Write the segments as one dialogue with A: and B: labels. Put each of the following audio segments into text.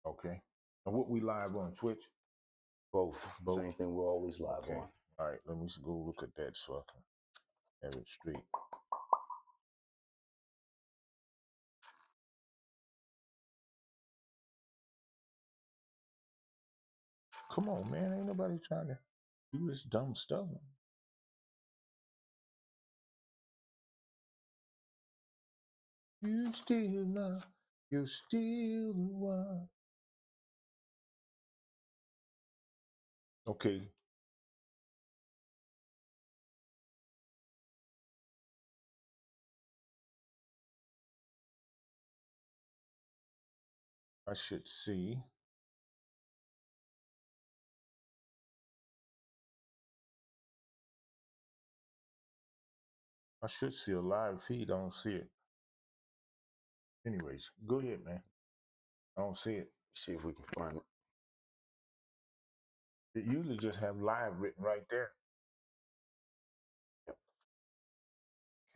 A: Okay. And what we live on Twitch?
B: Both.
A: Both.
B: Same thing we're always live
A: Okay.
B: on.
A: All right. Let me just go look at that so I can have it straight. Come on, man. Ain't nobody trying to do this dumb stuff. You're still the one. Okay. I should see. I should see a live feed. I don't see it. Anyways, go ahead, man. I don't see it.
B: See if we can find it.
A: It usually just have live written right there.
B: Yep.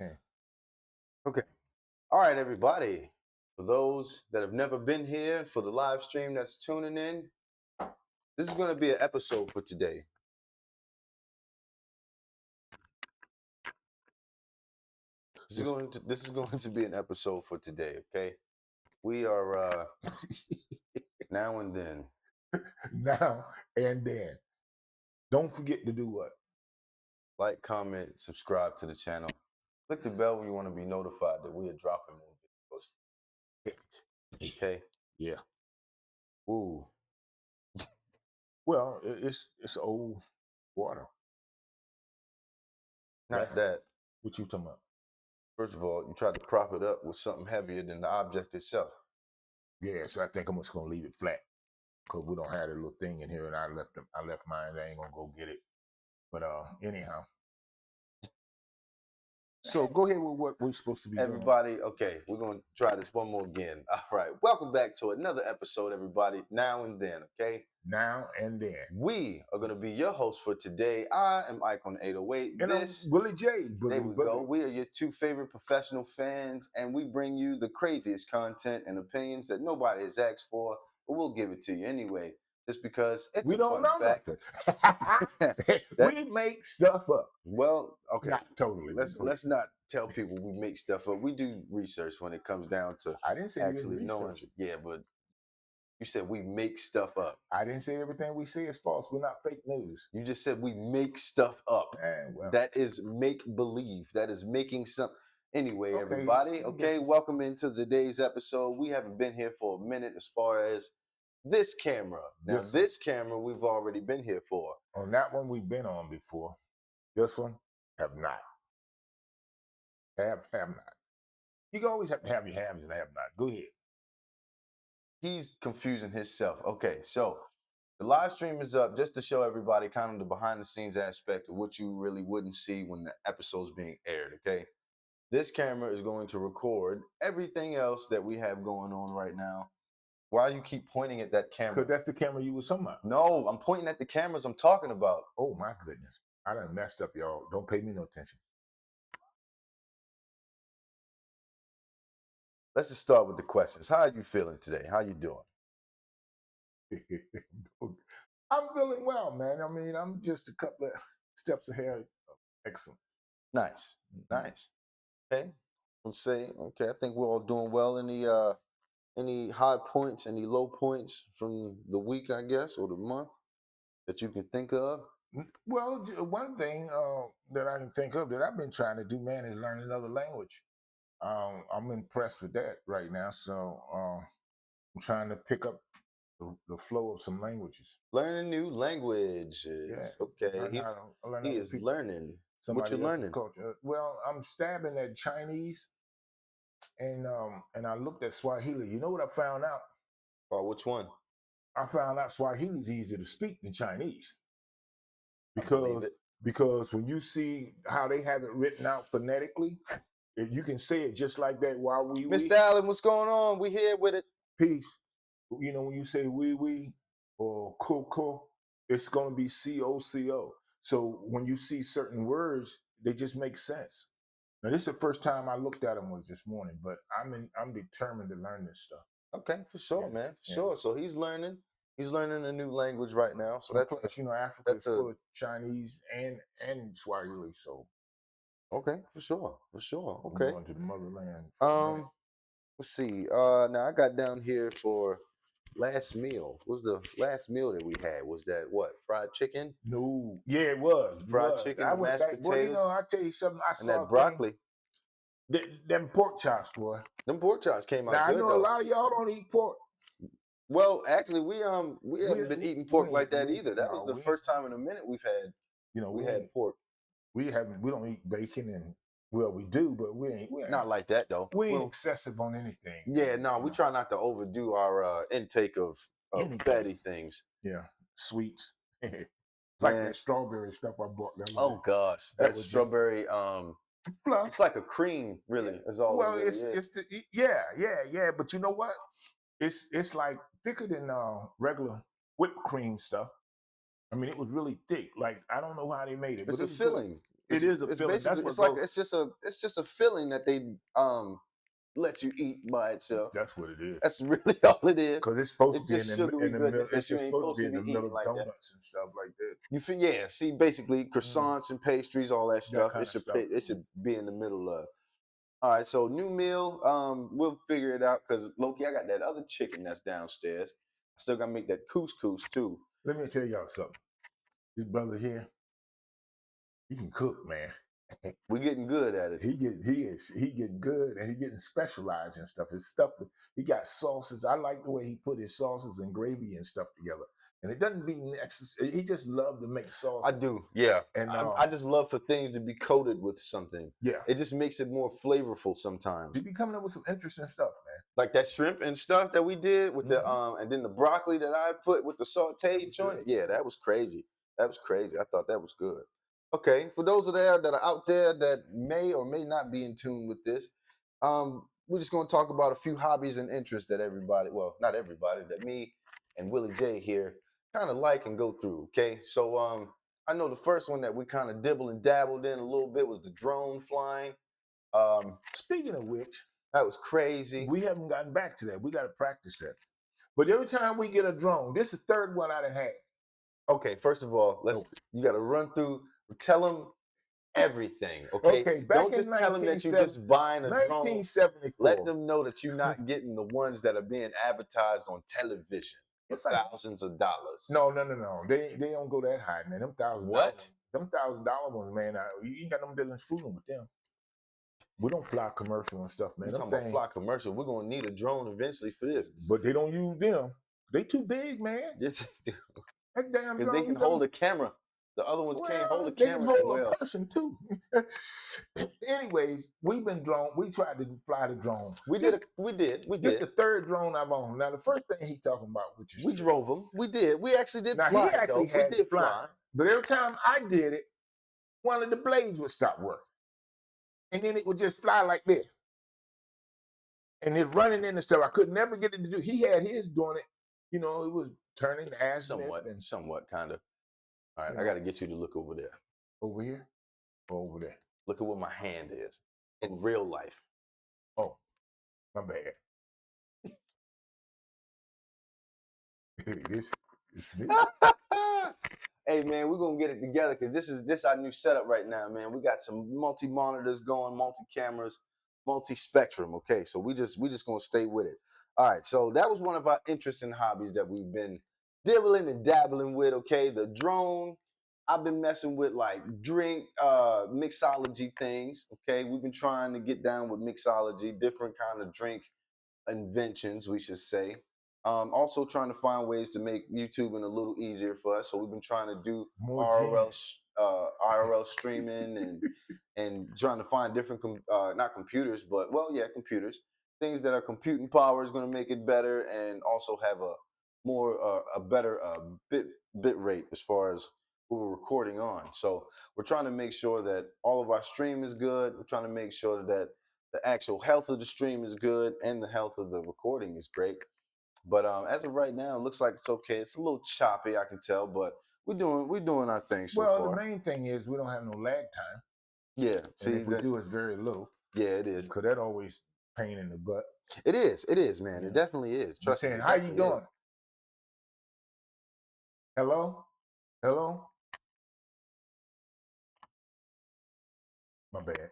A: Okay.
B: Okay. All right, everybody. For those that have never been here, for the live stream that's tuning in, this is going to be an episode for today. This is going to be an episode for today, okay? We are now and then.
A: Now and then. Don't forget to do what?
B: Like, comment, subscribe to the channel. Click the bell when you want to be notified that we are dropping more videos. Okay?
A: Yeah.
B: Ooh.
A: Well, it's old water.
B: Not that.
A: What you talking about?
B: First of all, you tried to prop it up with something heavier than the object itself.
A: Yeah, so I think I'm just gonna leave it flat because we don't have a little thing in here, and I left mine. I ain't gonna go get it. But anyhow. So go ahead with what we're supposed to be doing.
B: Everybody, okay, we're going to try this one more again. All right, welcome back to another episode, everybody. Now and then, okay?
A: Now and then.
B: We are going to be your host for today. I am Icon 808.
A: And
B: this
A: I'm Willie J.
B: There we go. We are your two favorite professional fans, and we bring you the craziest content and opinions that nobody has asked for, but we'll give it to you anyway. Just because it's
A: we
B: a
A: don't
B: fun
A: know
B: fact.
A: nothing. We make stuff up.
B: Well, okay.
A: Not totally.
B: Let's not tell people we make stuff up. We do research when it comes down to
A: I didn't say
B: actually knowing. Yeah, but you said we make stuff up.
A: I didn't say everything we say is false. We're not fake news.
B: You just said we make stuff up.
A: Well.
B: That is make believe. That is making some. Anyway,
A: Okay,
B: everybody, okay, welcome into today's episode. We haven't been here for a minute as far as this camera. Now, this camera we've already been here for.
A: On that one we've been on before. This one, have not. Have not. You can always have to have your haves and have not. Go ahead.
B: He's confusing himself. Okay, so the live stream is up just to show everybody kind of the behind the scenes aspect of what you really wouldn't see when the episode's being aired, okay? This camera is going to record everything else that we have going on right now. Why do you keep pointing at that camera?
A: Because that's the camera you were talking about.
B: No, I'm pointing at the cameras I'm talking about.
A: Oh, my goodness. I done messed up, y'all. Don't pay me no attention.
B: Let's just start with the questions. How are you feeling today? How you doing?
A: I'm feeling well, man. I mean, I'm just a couple of steps ahead of excellence.
B: Nice. Nice. Okay. Let's say, okay, I think we're all doing well. Any high points, any low points from the week, I guess, or the month that you can think of?
A: Well, one thing that I can think of that I've been trying to do, man, is learn another language. I'm impressed with that right now. So I'm trying to pick up the flow of some languages.
B: Learning new languages. Yeah. Okay. He is learning. What you learning?
A: Well, I'm stabbing at Chinese, and I looked at Swahili. You know what I found out?
B: Oh, which one?
A: I found out Swahili is easier to speak than Chinese. Because when you see how they have it written out phonetically, you can say it just like that. While
B: Mr. Allen, what's going on? We here with it.
A: Peace. You know, when you say we or coco, it's going to be COCO. So when you see certain words, they just make sense. Now, this is the first time I looked at them was this morning, but I'm determined to learn this stuff.
B: Okay, for sure,
A: Yeah,
B: man, for
A: yeah.
B: sure. So he's learning. He's learning a new language right now. So
A: And
B: that's
A: plus, Africa
B: that's
A: is
B: a
A: full of Chinese and Swahili, so
B: okay, for sure, for sure.
A: I'm
B: Okay.
A: going to the motherland for a minute.
B: Um, let's see. Now I got down here for last meal. What was the last meal that we had? Was that what? Fried chicken,
A: No, yeah, it was. It
B: fried
A: was.
B: chicken,
A: I
B: the
A: went
B: mashed
A: back, boy.
B: potatoes,
A: I tell you something. I
B: and
A: saw
B: that
A: a thing.
B: broccoli.
A: Them pork chops, boy.
B: Them pork chops came out
A: Now I
B: good
A: know a
B: though.
A: lot of y'all don't eat pork.
B: Well, actually, we
A: We
B: haven't been eating
A: we
B: pork like
A: ain't
B: that
A: we
B: either. That was
A: no
B: the
A: we
B: first time in a minute we
A: we
B: had
A: ain't
B: pork.
A: we don't eat bacon and well we do, but
B: Not like that though.
A: we ain't
B: Well,
A: excessive on anything,
B: yeah,
A: man.
B: no, we try not to overdo our intake of
A: Anything.
B: fatty things.
A: Yeah, sweets. Like
B: Man,
A: that strawberry stuff I bought.
B: oh gosh,
A: That
B: that
A: was just
B: strawberry
A: fluff.
B: it's like a cream,
A: Yeah.
B: really, is all it
A: Well,
B: really is.
A: yeah. But you know what? It's like thicker than regular whipped cream stuff. I mean, it was really thick. Like I don't know how they made it, but
B: It's
A: it
B: a
A: was good.
B: filling.
A: It is a
B: It's
A: filling. That's
B: basically
A: what
B: it's like
A: goes.
B: it's just a filling that they let you eat by itself.
A: That's what it is.
B: That's really all it is.
A: Because it's supposed to
B: It's
A: be
B: just sugary
A: in the middle.
B: goodness
A: It's
B: that you
A: just
B: ain't
A: supposed to
B: supposed
A: be
B: to
A: in the
B: be
A: middle
B: eating
A: of
B: like that.
A: donuts and stuff like that.
B: You feel yeah. See, basically croissants and pastries, all that
A: That
B: stuff.
A: kind of stuff.
B: It should be in the middle of. All right, so new meal. We'll figure it out because Loki, I got that other chicken that's downstairs. I still gotta make that couscous too.
A: Let me tell y'all something. This brother here, he can cook, man.
B: We're getting good at it.
A: He getting good and he getting specialized and stuff. His stuff he got sauces. I like the way he put his sauces and gravy and stuff together. And it doesn't be necessary. He just loved to make
B: I
A: sauces.
B: do, yeah.
A: And
B: I just love for things to be coated with something.
A: yeah,
B: It just makes it more flavorful sometimes.
A: he be coming up with some interesting stuff, man.
B: Like that shrimp and stuff that we did with the
A: Mhm.
B: and then the broccoli that I put with the sauteed
A: was
B: joint.
A: good.
B: Yeah, that was crazy. That was crazy. I thought that was good. Okay, for those of there that are out there that may or may not be in tune with this, we're just gonna talk about a few hobbies and interests that everybody, well, not everybody, that me and Willie J here kind of like and go through. Okay, so I know the first one that we kind of dibble and dabbled in a little bit was the drone flying.
A: Speaking of which,
B: That was crazy.
A: we haven't gotten back to that. We got to practice that. But every time we get a drone, this is the third one I done had.
B: Okay, first of all,
A: Oh,
B: you got to run through, tell them everything. Okay,
A: okay, back
B: don't
A: in
B: just tell them that you're just buying a drone. Let
A: 1974,
B: them know that you're not getting the ones that are being advertised on television for
A: it's like
B: thousands of dollars.
A: no. They don't go that high, man.
B: What?
A: Them $1,000 ones, man. You ain't got them business fooling with them. We don't fly commercial and stuff, man.
B: You
A: Them
B: talking about
A: things,
B: fly commercial? We're gonna need a drone eventually for this.
A: but they don't use them. They too big, man.
B: Just
A: That damn
B: because they
A: drone,
B: can
A: you
B: hold
A: talking,
B: a camera. The other ones can't hold a
A: well, they can
B: camera that
A: hold a
B: well.
A: person too. Anyways, we've been drone. We tried to fly the drone.
B: We
A: This
B: did.
A: the third drone I've owned. Now the first thing he talking about, which is
B: We
A: true.
B: drove them. We did. We actually did
A: Now he
B: fly it
A: actually
B: though. We
A: had
B: did
A: it flying,
B: fly.
A: but every time I did it, one of the blades would stop working, and then it would just fly like this, and it's running in and stuff. I could never get it to do. He had his doing it. It was turning the azimuth and
B: Somewhat, kind of. All right,
A: you
B: I
A: know
B: got to get you to look over there.
A: over here or over there.
B: Look at what my hand is in real life.
A: Oh, my bad. this is me.
B: Hey man, we're gonna get it together because this our new setup right now, man. We got some multi monitors going, multi cameras, multi spectrum. Okay, so we just gonna stay with it. All right, so that was one of our interests and hobbies that we've been dibbling and dabbling with. Okay, the drone. I've been messing with like drink mixology things. Okay, we've been trying to get down with mixology, different kind of drink inventions, we should say. Also trying to find ways to make YouTubing a little easier for us. So we've been trying to do
A: More
B: RL,
A: jams.
B: RL streaming and trying to find different, not computers, but well, yeah, computers, things that are computing power is going to make it better and also have a better bit rate as far as who we're recording on. So we're trying to make sure that all of our stream is good. We're trying to make sure that the actual health of the stream is good and the health of the recording is great. But as of right now, it looks like it's okay. It's a little choppy, I can tell, but we're doing our thing so
A: Well, the
B: far.
A: main thing is we don't have no lag time,
B: Yeah,
A: and
B: see,
A: if we do, it's very little
B: yeah, it is.
A: because that always pain in the butt.
B: It is, man.
A: Yeah.
B: It definitely is.
A: Just
B: Trust me,
A: saying,
B: it
A: how you
B: definitely is.
A: doing? Hello? Hello? My bad.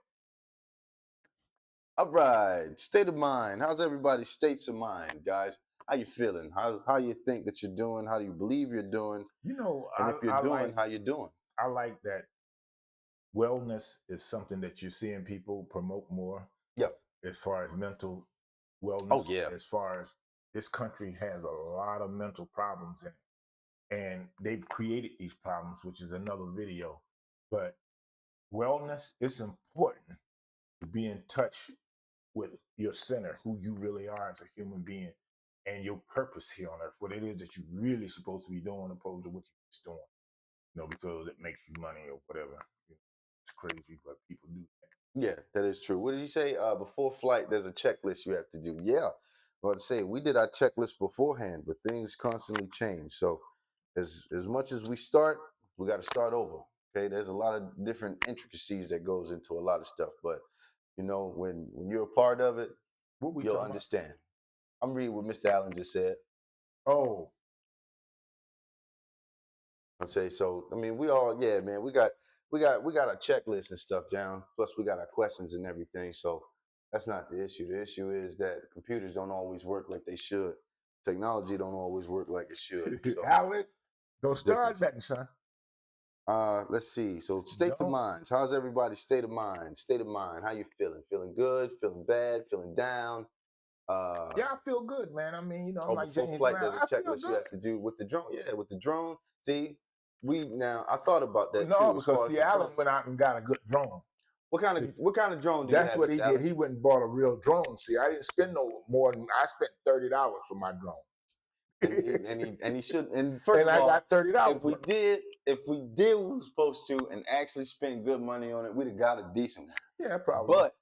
B: All right, state of mind. How's everybody's states of mind, guys? How you feeling? How you think that you're doing? How do you believe you're doing?
A: You know,
B: And if you're
A: I
B: doing,
A: like
B: how you doing?
A: I like that wellness is something that you're seeing people promote more
B: Yep.
A: as far as mental
B: Oh
A: wellness,
B: yeah.
A: as far as this country has a lot of mental problems in it. And they've created these problems, which is another video. But wellness, it's important to be in touch with your center, who you really are as a human being, and your purpose here on earth, what it is that you're really supposed to be doing opposed to what you're just doing, because it makes you money or whatever. It's crazy, but people do that.
B: Yeah, that is true. What did he say? Before flight, there's a checklist you have to do. Yeah. Well, to say we did our checklist beforehand, but things constantly change. So as much as we start, we got to start over. Okay. There's a lot of different intricacies that goes into a lot of stuff. But when you're a part of it,
A: What we
B: you'll
A: talking about?
B: understand. I'm reading what Mr. Allen just said.
A: Oh,
B: I say so. I mean, we all, yeah, man. We got our checklist and stuff down. Plus, we got our questions and everything. So that's not the issue. The issue is that computers don't always work like they should. Technology don't always work like it should. So
A: Alex,
B: it's
A: go
B: a
A: start
B: difference.
A: betting, son.
B: Let's see. So state of
A: Don't.
B: minds. How's everybody's state of mind? State of mind. How you feeling? Feeling good? Feeling bad? Feeling down?
A: Yeah, I feel good, man. I mean, I'm
B: Oh,
A: like
B: before
A: James
B: flight,
A: Brown.
B: there's a
A: I feel
B: checklist you
A: good.
B: have to do with the drone. Yeah, with the drone. See, I thought about that
A: No,
B: too, as
A: because
B: far as
A: see,
B: the
A: Allen
B: drone.
A: went out and got a good drone. See,
B: What kind of drone do you
A: that's
B: have,
A: what he
B: Mr.
A: did.
B: Allen?
A: He went and bought a real drone. See, I didn't spend no more than I spent $30 for my drone.
B: And he should. And first
A: And
B: of
A: I
B: all,
A: got $30
B: if we
A: worth.
B: did what we were supposed to and actually spend good money on it, we'd have got a decent one.
A: Yeah, probably.
B: But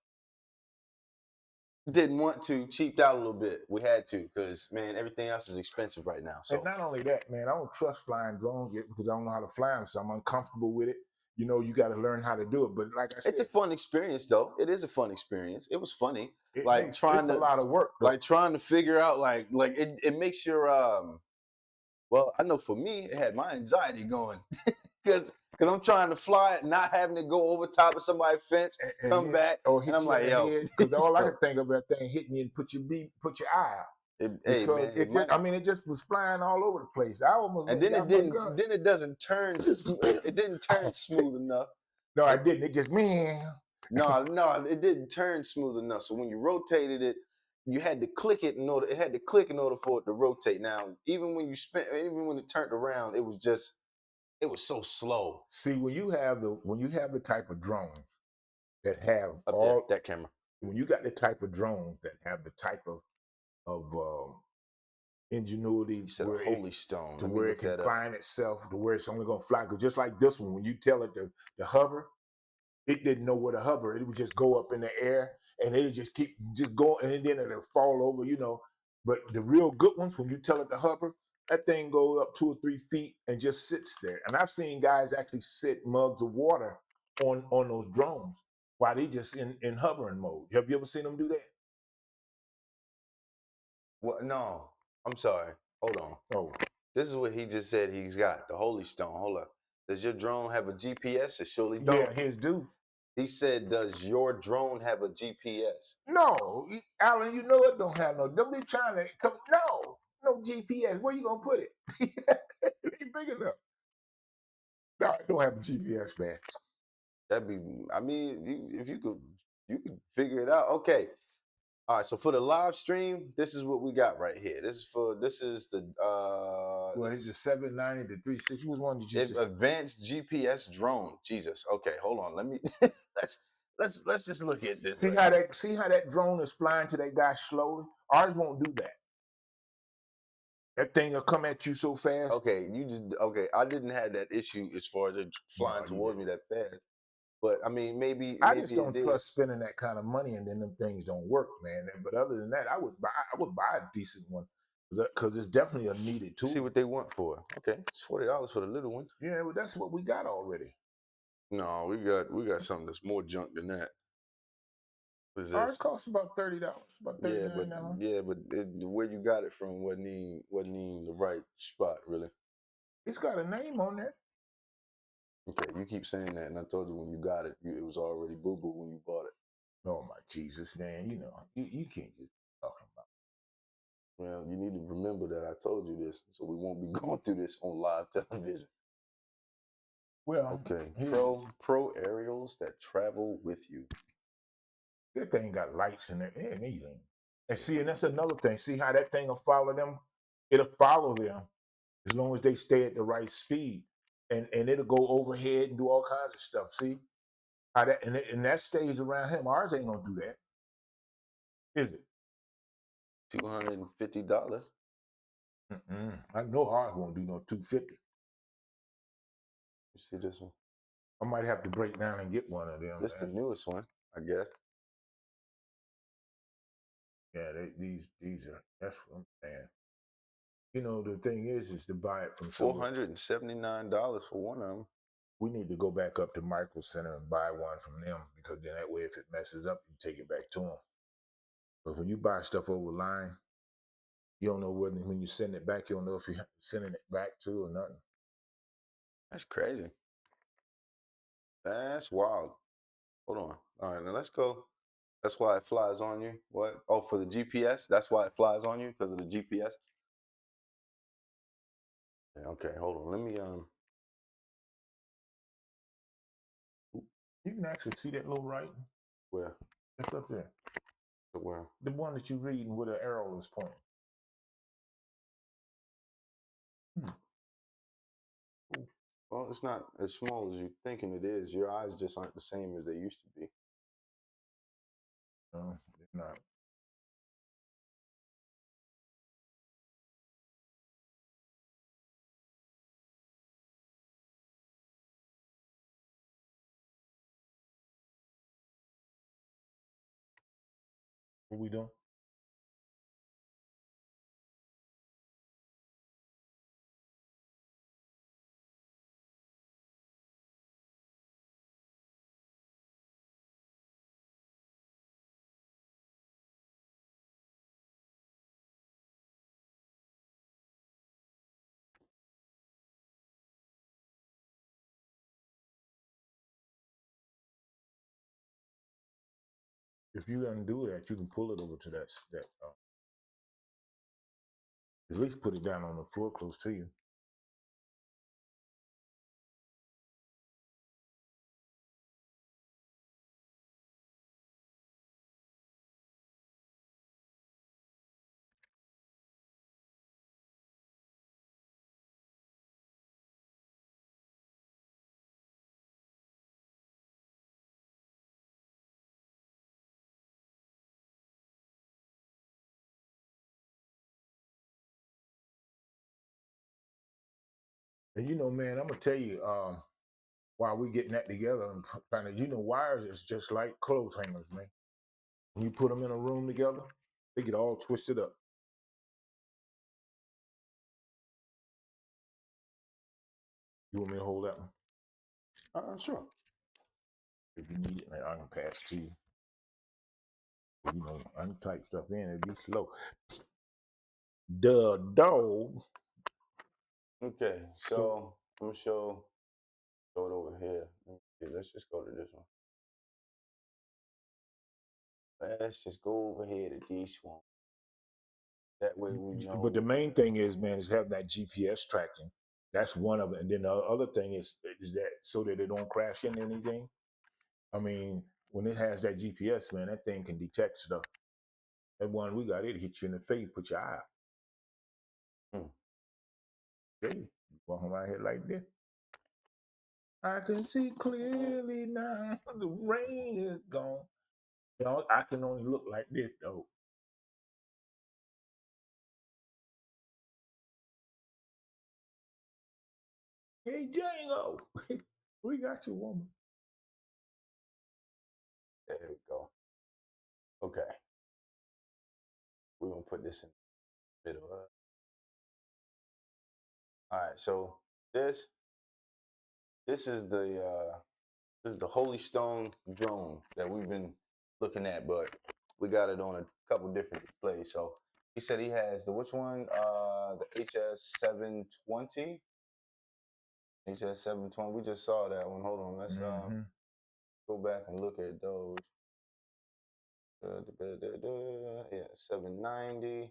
B: didn't want to, cheaped out a little bit. We had to, because man, everything else is expensive right now.
A: And
B: So
A: not only that, man, I don't trust flying drones yet because I don't know how to fly them. So I'm uncomfortable with it. You got to learn how to do it. But like I
B: it's a
A: said,
B: fun experience, though. It is a fun experience. It was funny, like
A: it's a lot of work, though.
B: trying to figure out like it makes your Well, I know for me, it had my anxiety going because I'm trying to fly it, not having to go over top of somebody's fence, come back,
A: Or
B: and
A: hit
B: I'm
A: you in
B: like,
A: the
B: yo,
A: head. Because all I
B: yo,
A: could think of that thing hitting you and put your eye out.
B: hey
A: Because
B: man, it might,
A: it just was flying all over the place. I almost
B: and
A: went and
B: then
A: got my gun.
B: it doesn't turn, it didn't turn smooth enough.
A: No, I
B: Like,
A: didn't. It just man.
B: no, it didn't turn smooth enough. So when you rotated it, you had to click it in order. It had to click in order for it to rotate. Now, even when it turned around, it was so slow.
A: See, when you have the type of drones that have
B: Up there,
A: all
B: that camera.
A: when you got the type of drones that have the type of ingenuity
B: You said a holy stone. Let me
A: where it
B: look
A: can
B: that up.
A: find itself to where it's only gonna fly. Because just like this one, when you tell it to hover, it didn't know where to hover. It would just go up in the air and it would just keep just going, and then it'll fall over. But the real good ones, when you tell it to hover, that thing goes up 2 or 3 feet and just sits there. And I've seen guys actually sit mugs of water on those drones while they just in hovering mode. Have you ever seen them do that?
B: What? No, I'm sorry. Hold on.
A: Oh,
B: This is what he just said. He's got the holy stone. Hold up. Does your drone have a GPS? It surely
A: yeah,
B: don't.
A: his do.
B: He said, "Does your drone have a GPS?"
A: No, Alan, you know it don't have no. Don't be trying to come. No GPS. Where you gonna put it? It ain't big enough. No, it don't have a GPS, man.
B: That'd be. I mean, if you could figure it out. Okay. All right. So for the live stream, this is what we got right here. This is the
A: Well, it's the 790 to 360. Which one did you say?
B: advanced GPS drone. Jesus. Okay. Hold on. Let me. let's let's just look at this.
A: See how that drone is flying to that guy slowly? Ours won't do that. That thing will come at you so fast.
B: Okay, okay. I didn't have that issue as far as it
A: No,
B: flying
A: you
B: towards
A: didn't.
B: me that fast. But I mean,
A: I just
B: maybe it
A: don't
B: did.
A: trust spending that kind of money and then them things don't work, man. But other than that, I would buy a decent one because it's definitely a needed
B: See
A: tool.
B: what they want for. Okay, it's $40 for the little one.
A: Yeah, well, that's what we got already.
B: No, we got something that's more junk than that. What is
A: Ours
B: this?
A: costs about $30, about
B: Yeah, but
A: $39.
B: where you got it from wasn't even the right spot, really.
A: It's got a name on there.
B: Okay, you keep saying that, and I told you when you got it, it was already boo boo when you bought it.
A: Oh my Jesus, man! You know you can't just talking about.
B: Well, you need to remember that I told you this, so we won't be going through this on live television.
A: Well,
B: Okay,
A: here's
B: pro aerials that travel with you.
A: that thing got lights in it and anything. And see, and that's another thing. See how that thing will follow them? It'll follow them as long as they stay at the right speed, and it'll go overhead and do all kinds of stuff. See how that and that stays around him. Ours ain't gonna do that, is it?
B: $250.
A: I know ours won't do no 250.
B: You see this one?
A: I might have to break down and get one of them.
B: This is the
A: Man.
B: newest one, I guess.
A: Yeah, these are that's what I'm saying. You know, the thing is to buy it from somewhere.
B: $479 for one of them.
A: We need to go back up to Micro Center and buy one from them because then that way, if it messes up, you take it back to them. But when you buy stuff over line, you don't know when you send it back, you don't know if you're sending it back to or nothing.
B: That's crazy. That's wild. Hold on. All right, now let's go. That's why it flies on you. What? Oh, for the GPS? That's why it flies on you because of the GPS. Yeah, okay, hold on. Let me
A: You can actually see that little writing.
B: where?
A: It's up there.
B: Where?
A: The one that you're reading with an arrow is pointing.
B: Well, it's not as small as you're thinking it is. Your eyes just aren't the same as they used to be.
A: No, they're not. What we doing? If you undo that, you can pull it over to that. At least put it down on the floor close to you. And you know, man, I'm gonna tell you, while we getting that together and trying to, wires is just like clothes hangers, man. When you put them in a room together, they get all twisted up. You want me to hold that one?
B: Sure.
A: If you need it, man, I can pass to you. Untype stuff in, it'd be slow. The dog.
B: Okay, so I'm gonna show it over here. Let's just go to this one. Let's just go over here to this one. That way we know.
A: But the main thing is, man, is having that GPS tracking. That's one of it. And then the other thing is that so that it don't crash into anything. I mean, when it has that GPS, man, that thing can detect stuff. That one we got, it hit you in the face, put your eye out. Hey, walking around here like this. I can see clearly now. The rain is gone. I can only look like this though. Hey Django, we got you, woman.
B: There we go. Okay. We're gonna put this in the middle. All right, so this is the Holy Stone drone that we've been looking at, but we got it on a couple different displays. So he said he has the which one? The HS720. HS720. We just saw that one. Hold on. Let's go back and look at those. Yeah, 790.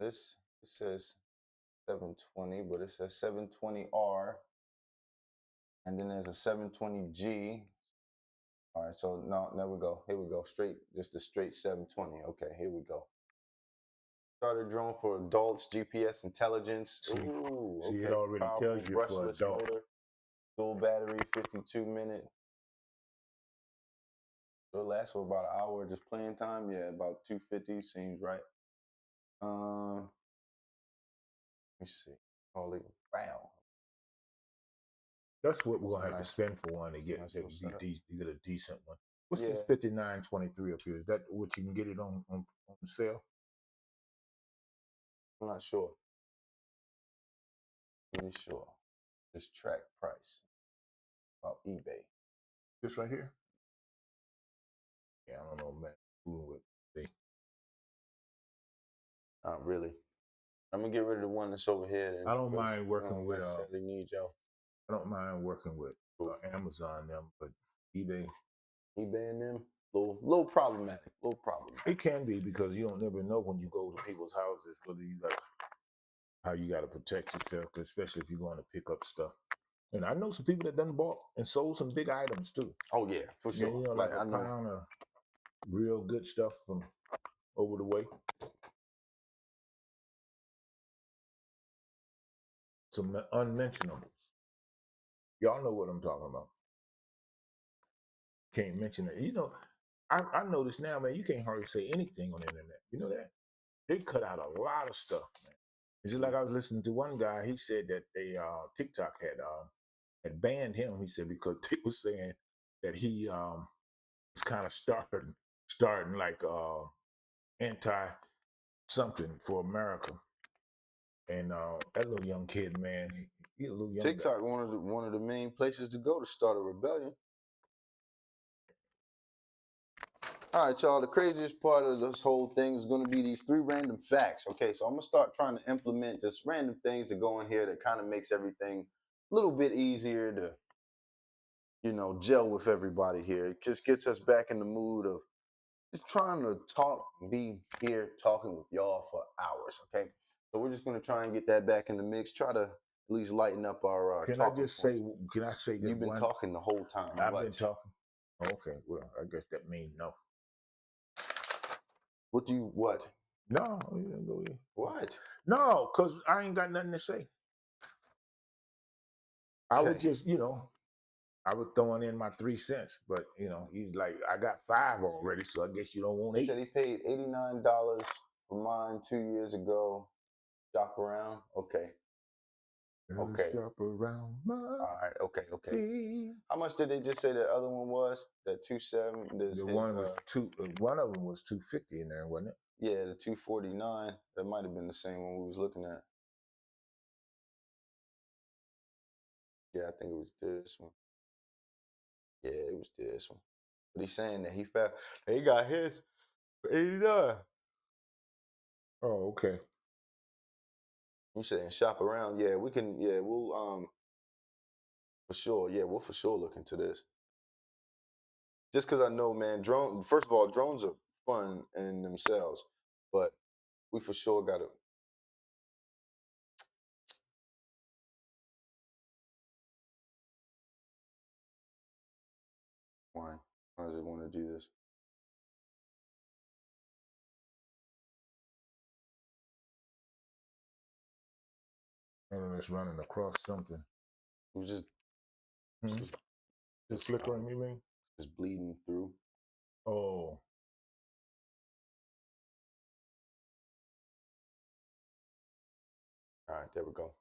B: This it says 720, but it says 720R, and then there's a 720G. All right, so no, there we go. Here we go. Straight, just the straight 720. Okay, here we go. Starter drone for adults, GPS intelligence. Ooh,
A: See,
B: okay.
A: it already
B: Powerful
A: tells you for
B: brushless
A: adults.
B: motor, dual battery, 52-minute. So it lasts for about an hour just playing time. Yeah, about 250 seems right. Let me see. Holy wow.
A: That's what we're
B: That's a
A: gonna have to
B: nice-
A: spend for one to get
B: nice little setup.
A: you get a decent one. What's
B: Yeah.
A: this 5923 up here? Is that what you can get it on sale?
B: I'm not sure. Really sure. Just track price. About eBay.
A: This right here? Yeah, I don't know, man. Fooling with me.
B: Not really. I'm gonna get rid of the one that's over here.
A: I don't mind working with
B: necessarily need y'all.
A: I don't mind working with Amazon them, but eBay
B: eBay and them, little problematic. Little problematic.
A: it can be because you don't never know when you go to people's houses whether you got how you got to protect yourself, especially if you're going to pick up stuff. And I know some people that done bought and sold some big items too.
B: Oh yeah, for
A: Yeah,
B: sure.
A: you know, like a pound of real good stuff from over the way. Some unmentionables. Y'all know what I'm talking about. Can't mention it. You know, I notice now, man, you can't hardly say anything on the internet. You know that? They cut out a lot of stuff, man. It's just like I was listening to one guy, he said that they TikTok had banned him, he said, because they was saying that he was kind of starting like anti something for America. And that little young kid, man, he a little young
B: TikTok,
A: guy.
B: one of the main places to go to start a rebellion. All right, y'all. The craziest part of this whole thing is going to be these 3 random facts. Okay, so I'm gonna start trying to implement just random things that go in here that kind of makes everything a little bit easier to, gel with everybody here. It just gets us back in the mood of just trying to talk, be here talking with y'all for hours. Okay, so we're just gonna try and get that back in the mix. Try to at least lighten up our
A: Can I
B: talking
A: just
B: points.
A: say? Can I say that
B: You've been
A: one?
B: talking the whole time.
A: I've
B: What?
A: been talking. Okay, well, I guess that means no.
B: What?
A: No, yeah, go ahead.
B: What?
A: No, because I ain't got nothing to say. I would
B: Okay.
A: just, I was throwing in my 3 cents, but he's like, I got 5 already, so I guess you don't want
B: He
A: 8.
B: said he paid $89 for mine 2 years ago. Shop around. Okay. Okay.
A: Shop around my
B: All right. Okay.
A: feet.
B: How much did they just say the other one was? That 2.7.
A: The one was one of them was 250 in there, wasn't it?
B: Yeah, the 249. That might have been the same one we was looking at. Yeah, I think it was this one. Yeah, it was this one. But he's saying that he got his for 89.
A: Oh, okay.
B: You saying shop around? Yeah, we can. Yeah, we'll for sure. Yeah, we'll for sure look into this. Just because I know, man, first of all, drones are fun in themselves, but we for sure got to. Why? Why does it want to do this?
A: And it's running across something.
B: It was
A: Just flickering, you mean?
B: Just bleeding through.
A: Oh.
B: All right, there we go.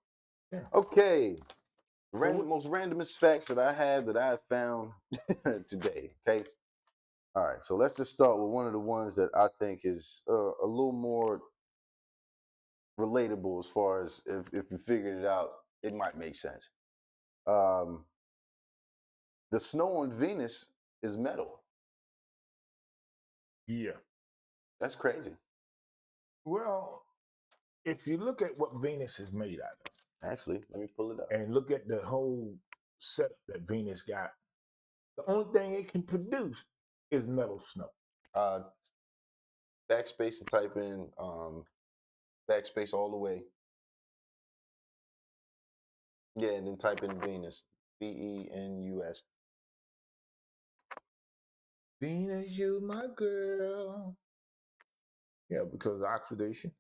A: Yeah.
B: Okay. Most randomest facts that I have found today. Okay. All right. So let's just start with one of the ones that I think is a little more relatable as far as if you figured it out, it might make sense. The snow on Venus is metal.
A: Yeah.
B: That's crazy.
A: Well, if you look at what Venus is made out of,
B: Actually, let me pull it up.
A: and look at the whole setup that Venus got, the only thing it can produce is metal snow.
B: Uh, backspace to type in backspace all the way. Yeah, and then type in Venus. Venus.
A: Venus, you my girl. Yeah, because of oxidation.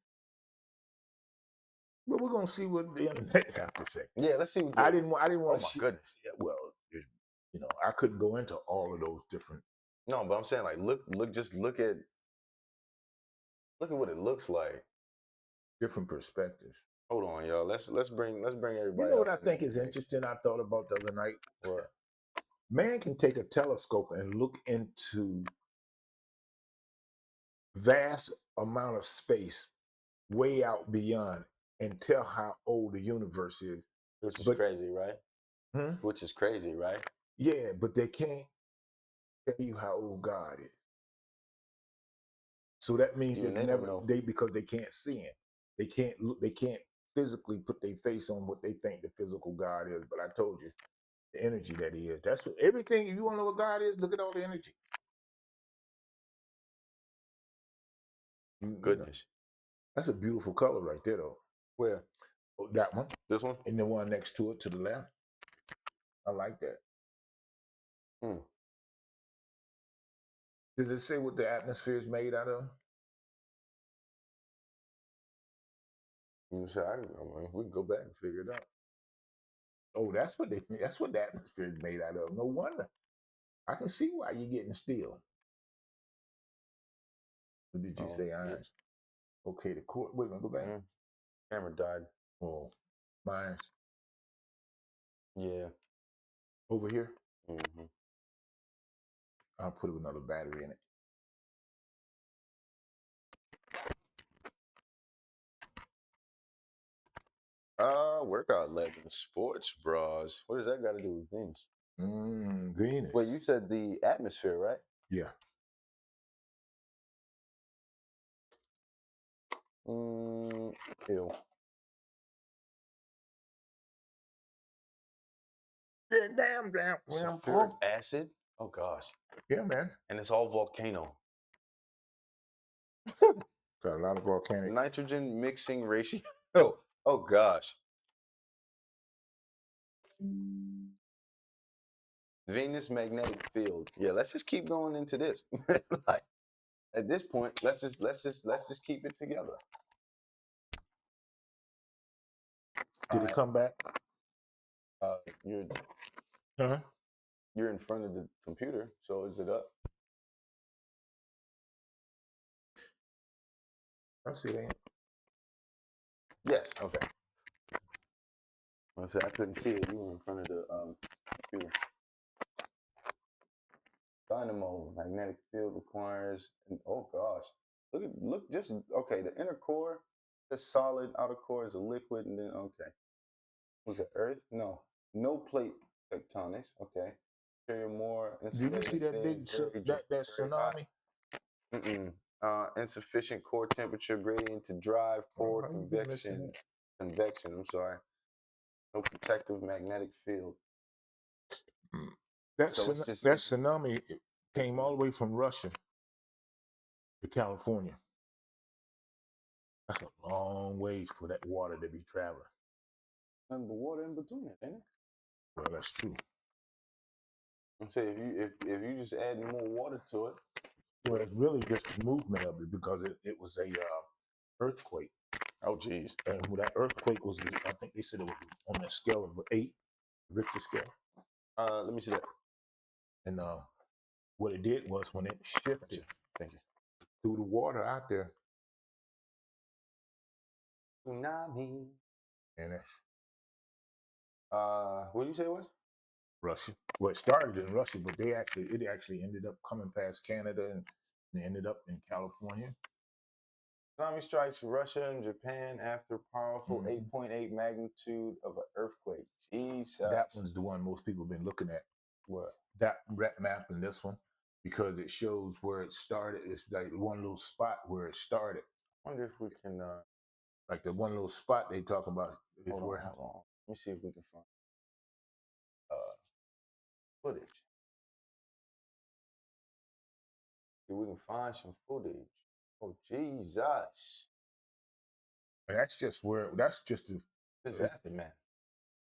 A: But we're gonna see what the internet have to say.
B: Yeah, let's see what
A: I didn't want
B: Oh
A: to.
B: my goodness.
A: Well, I couldn't go into all of those different
B: No, but I'm saying like just look at what it looks like.
A: perspectives.
B: Hold on, y'all. Let's bring everybody
A: You know what
B: else
A: I
B: in the
A: think is
B: mix.
A: interesting? I thought about the other night.
B: What?
A: Man can take a telescope and look into vast amount of space way out beyond and tell how old the universe is.
B: Which is
A: But
B: crazy, right?
A: hmm,
B: Which is crazy, right?
A: yeah, but they can't tell you how old God is. So that means
B: Even
A: they've
B: they don't
A: never
B: know.
A: because they can't see him. They can't look. They can't physically put their face on what they think the physical God is. But I told you the energy that He is. That's what everything. If you want to know what God is, look at all the energy. You know,
B: Goodness.
A: that's a beautiful color right there, though.
B: Where?
A: Oh, that one
B: This one?
A: and the one next to it to the left. I like that.
B: Hmm.
A: Does it say what the atmosphere is made out of?
B: You say, I mean, we can go back and figure it out.
A: Oh, that's what the atmosphere is made out of. No wonder. I can see why you're getting still. What did you say,
B: Yeah.
A: Irons? Okay, the court. Wait a minute, go back.
B: Camera died.
A: Oh, mine's
B: Yeah.
A: over here.
B: Mm-hmm.
A: I'll put another battery in it.
B: Workout leggings, sports bras. What does that got to do with Venus?
A: Venus.
B: Wait, you said the atmosphere, right?
A: Yeah.
B: Ew.
A: Yeah, damn.
B: Sulfuric acid? Oh gosh.
A: Yeah, man.
B: And it's all volcano.
A: Got a lot of volcanic.
B: Nitrogen mixing ratio. Oh gosh. Venus magnetic field. Yeah, let's just keep going into this. Like at this point, let's just keep it together.
A: Did it come back?
B: You're
A: Huh?
B: you're in front of the computer, so is it up?
A: I see that.
B: Yes. Okay. I said I couldn't see it. You were in front of the computer. Dynamo magnetic field requires. Oh gosh, look just okay. The inner core is solid. Outer core is a liquid, and then okay. Was it Earth? No plate tectonics. Okay. Interior more
A: Did you
B: insulated,
A: see that
B: stays
A: big
B: very
A: that
B: very hot.
A: tsunami?
B: Insufficient core temperature gradient to drive
A: Oh,
B: forward
A: how you been missing
B: convection.
A: it?
B: Convection. I'm sorry. No protective magnetic field.
A: That
B: So it's just
A: that tsunami came all the way from Russia to California. That's a long ways for that water to be traveling.
B: nothing but water in between it, ain't it?
A: Well, that's true.
B: And say if you just add more water to it.
A: Well, it's really just the movement of it because it was a earthquake.
B: Oh geez.
A: And when that earthquake was, I think they said it was on a scale of 8, Richter scale.
B: Let me see that.
A: And what it did was when it shifted
B: Thank you.
A: through the water out there,
B: Tsunami.
A: and that's
B: What did you say it was?
A: Russia. Well, it started in Russia, but it actually ended up coming past Canada and ended up in California.
B: Tsunami strikes Russia and Japan after powerful 8.8 magnitude of an earthquake. Jesus.
A: That one's the one most people have been looking at.
B: What?
A: That map and this one, because it shows where it started. It's like one little spot where it started.
B: I wonder if we can.
A: Like the one little spot they talk about is
B: Hold
A: where.
B: on, hold on. Let me see if we can find footage. If we can find some footage. Oh Jesus!
A: And that's just where. That's just the.
B: What's happening, man?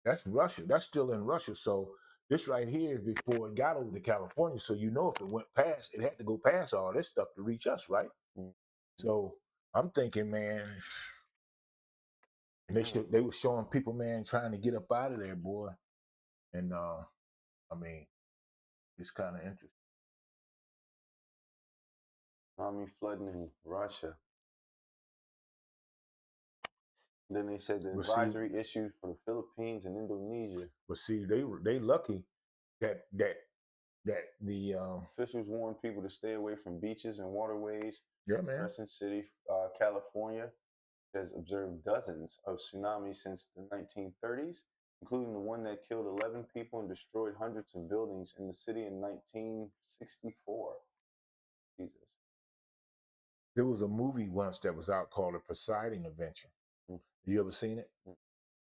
A: That's Russia. That's still in Russia. So this right here is before it got over to California. So you know if it went past, it had to go past all this stuff to reach us, right?
B: Mm.
A: So I'm thinking, man, and they were showing people, man, trying to get up out of there, boy. And I mean, it's kind of interesting.
B: Tsunami flooding in Russia. Then they said the
A: But see,
B: advisory issued for the Philippines and Indonesia.
A: but see, they lucky that the
B: Officials warned people to stay away from beaches and waterways.
A: yeah, man.
B: Crescent City, California, has observed dozens of tsunamis since the 1930s, including the one that killed 11 people and destroyed hundreds of buildings in the city in 1964. Jesus.
A: There was a movie once that was out called The Poseidon Adventure.
B: Mm.
A: You ever seen it?
B: Mm.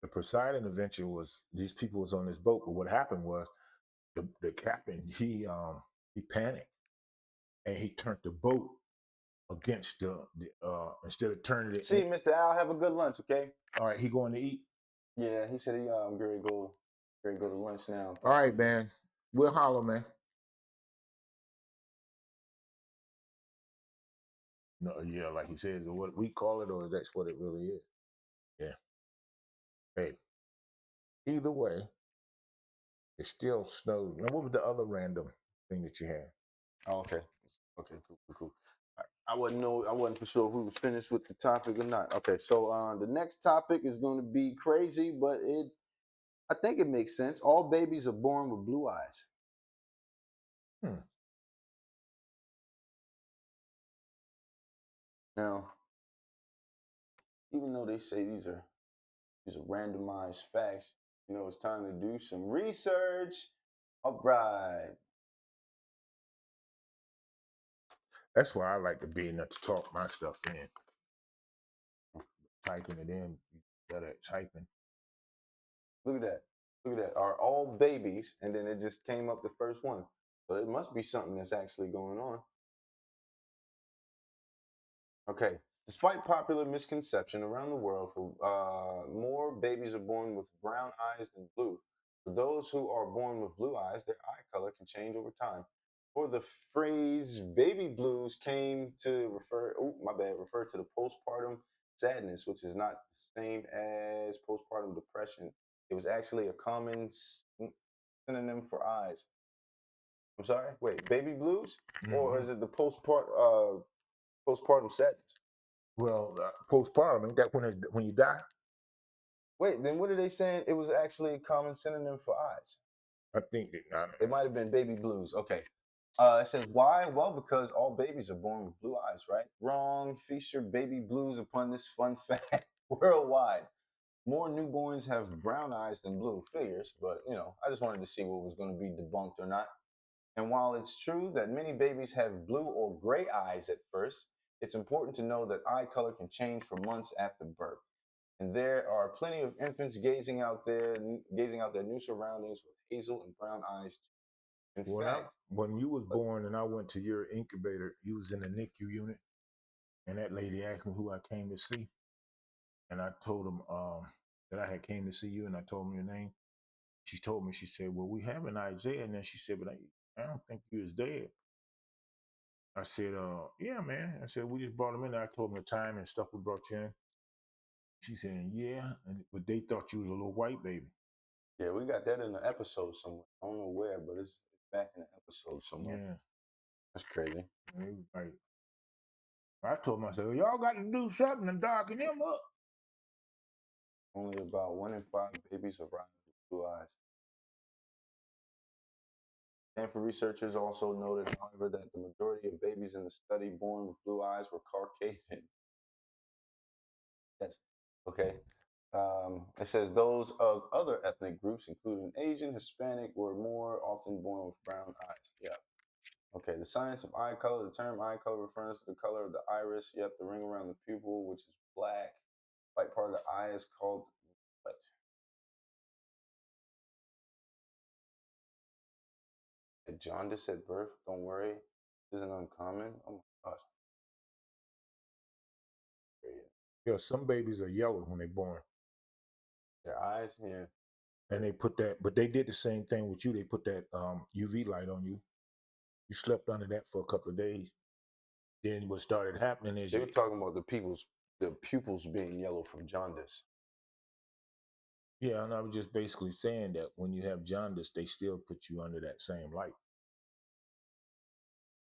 A: The Poseidon Adventure was these people was on this boat, but what happened was the captain he panicked and he turned the boat against the instead of turning it.
B: See, Mr. Al, have a good lunch, okay?
A: All right, he going to eat.
B: Yeah, he said I'm going to go to lunch now.
A: All right, man. We'll holler, man. No, yeah, like he says, what we call it, or that's what it really is. Yeah. Hey, either way, it still snows. Now, what was the other random thing that you had?
B: Oh, okay. Okay, cool. I wasn't for sure if we was finished with the topic or not. Okay, so the next topic is going to be crazy, but I think it makes sense. All babies are born with blue eyes. Now, even though they say these are randomized facts, it's time to do some research. All right.
A: That's why I like to be enough to talk my stuff in. Typing it in, you got it typing.
B: Look at that. Are all babies, and then it just came up the first one. So it must be something that's actually going on. Okay. Despite popular misconception around the world, more babies are born with brown eyes than blue. For those who are born with blue eyes, their eye color can change over time. For the phrase baby blues came to refer to the postpartum sadness, which is not the same as postpartum depression. It was actually a common synonym for eyes. I'm sorry, wait, baby blues? Or is it the postpartum sadness?
A: Well, postpartum, ain't that when you die?
B: Wait, then what are they saying? It was actually a common synonym for eyes.
A: I think that
B: It might have been baby blues. Okay. It says why? Well, because all babies are born with blue eyes, right? Wrong. Feast your baby blues upon this fun fact worldwide. More newborns have brown eyes than blue. Figures, but I just wanted to see what was going to be debunked or not. And while it's true that many babies have blue or gray eyes at first, it's important to know that eye color can change for months after birth. And there are plenty of infants gazing out their new surroundings with hazel and brown eyes. In fact,
A: when you was born and I went to your incubator, you was in the NICU unit, and that lady asked me who I came to see, and I told him that I had came to see you, and I told him your name. She told me, she said, "Well, we have an Isaiah," and then she said, "But I don't think he was dead." I said, "Yeah, man." I said, "We just brought him in." I told him the time and stuff we brought you in. She said, "Yeah," but they thought you was a little white baby.
B: yeah, we got that in the episode somewhere. I don't know where, but it's back in the episode somewhere.
A: Yeah,
B: That's crazy.
A: and it was like, I told him, I said, well, "Y'all got to do something to darken him up."
B: Only about 1 in 5 babies are born with blue eyes. Stanford researchers also noted, however, that the majority of babies in the study born with blue eyes were Caucasian. Yes. Okay. It says those of other ethnic groups, including Asian, Hispanic, were more often born with brown eyes. Yeah. Okay, the science of eye color. The term eye color refers to the color of the iris. Yep, the ring around the pupil, which is black. White part of the eye is called what? A jaundice at birth. Don't worry, this isn't uncommon. Oh my gosh.
A: Yeah, some babies are yellow when they're born.
B: Their eyes, yeah.
A: And they put that, but they did the same thing with you. They put that UV light on you. You slept under that for a couple of days. Then what started happening is
B: They were talking about the pupils being yellow from jaundice.
A: yeah, and I was just basically saying that when you have jaundice, they still put you under that same light.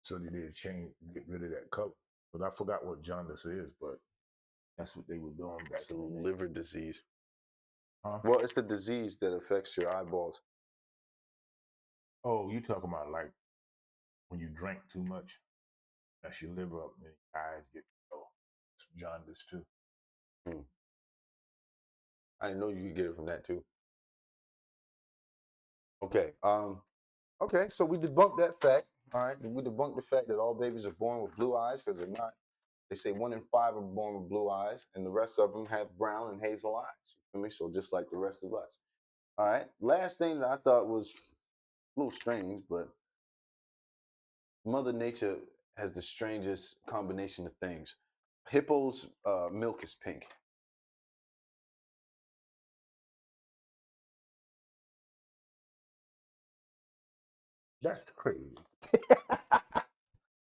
A: So they did change, get rid of that color. But I forgot what jaundice is, but that's what they were doing back
B: It's a
A: in the day.
B: liver disease.
A: Huh?
B: Well, it's the disease that affects your eyeballs.
A: Oh, you talking about like when you drink too much, that's your liver up and your eyes get it's jaundice too.
B: Hmm. I didn't know you could get it from that too. Okay. Okay. So we debunked that fact. All right. We debunked the fact that all babies are born with blue eyes because they're not. They say 1 in 5 are born with blue eyes, and the rest of them have brown and hazel eyes. You feel me? So just like the rest of us. All right. Last thing that I thought was a little strange, but Mother Nature has the strangest combination of things. Hippo's milk is pink.
A: That's crazy.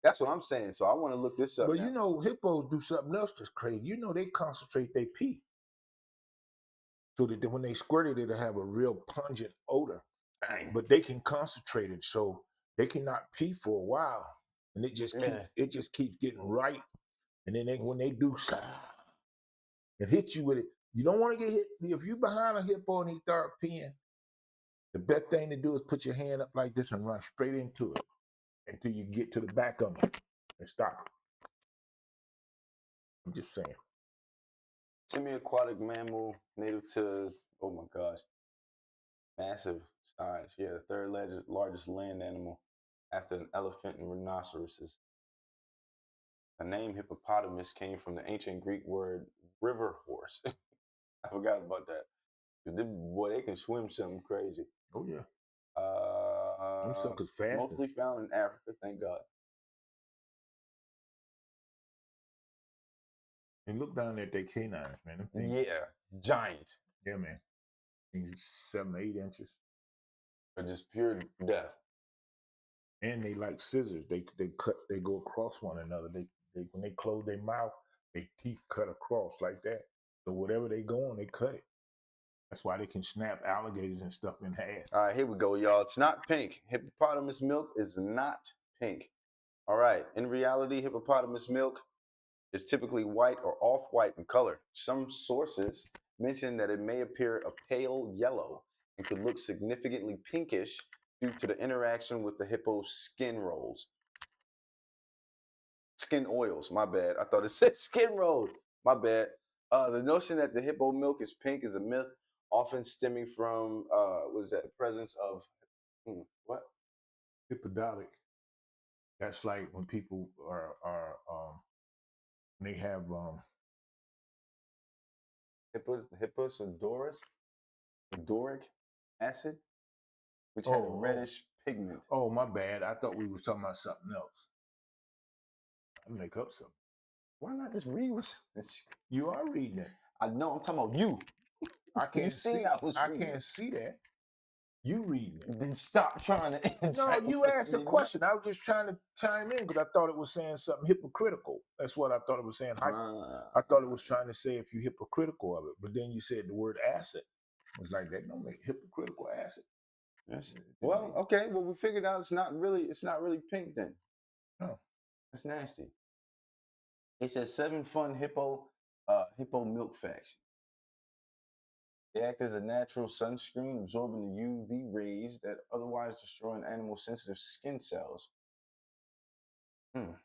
B: That's what I'm saying. So I want to look this up
A: But
B: now.
A: you know, hippos do something else that's crazy. You know, they concentrate their pee so that when they squirt it, it'll have a real pungent odor.
B: Dang.
A: But they can concentrate it so they cannot pee for a while, and
B: Yeah.
A: it just keeps getting right. And then when they do and hit you with it, you don't want to get hit. If you behind a hippo and he start peeing, the best thing to do is put your hand up like this and run straight into it until you get to the back of it and stop. I'm just saying.
B: Semi-aquatic mammal native to, oh my gosh, massive size. Yeah, the third largest land animal after an elephant and rhinoceroses. The name hippopotamus came from the ancient Greek word river horse. I forgot about that. Because boy, they can swim something crazy.
A: Oh yeah. Them suckers fast.
B: Mostly found in Africa, thank God.
A: And look down at their canines, man. Them things,
B: Yeah, giant.
A: yeah, man. Things 7 or 8 inches.
B: Or just pure death.
A: And they like scissors. They go across one another. They when they close their mouth, their teeth cut across like that. So whatever they go on, they cut it. That's why they can snap alligators and stuff in half.
B: All right, here we go, y'all. It's not pink. Hippopotamus milk is not pink. All right, in reality, hippopotamus milk is typically white or off-white in color. Some sources mention that it may appear a pale yellow and could look significantly pinkish due to the interaction with the hippo's skin oils. My bad. I thought it said skin rolls. My bad. The notion that the hippo milk is pink is a myth, often stemming from what is that? Presence of what?
A: Hippodolic. That's like when people are when they have
B: Hipposodoric acid, which has a
A: oh
B: reddish pigment.
A: oh my bad. I thought we was talking about something else. I make up something.
B: Why not just read what's this?
A: You are reading it.
B: I know. I'm talking about you.
A: I
B: You
A: can't
B: seen
A: see.
B: I was
A: I
B: reading.
A: can't see that. You reading it.
B: Then stop trying to.
A: No, you asked a question. I was just trying to chime in because I thought it was saying something hypocritical. That's what I thought it was saying. I thought it was trying to say if you hypocritical of it, but then you said the word acid. It was like that don't make hypocritical acid.
B: Yes. Well, okay. Well, we figured out it's not really pink then.
A: No.
B: That's nasty. It says 7 fun hippo milk facts. They act as a natural sunscreen, absorbing the UV rays that otherwise destroy an animal's sensitive skin cells.
A: No,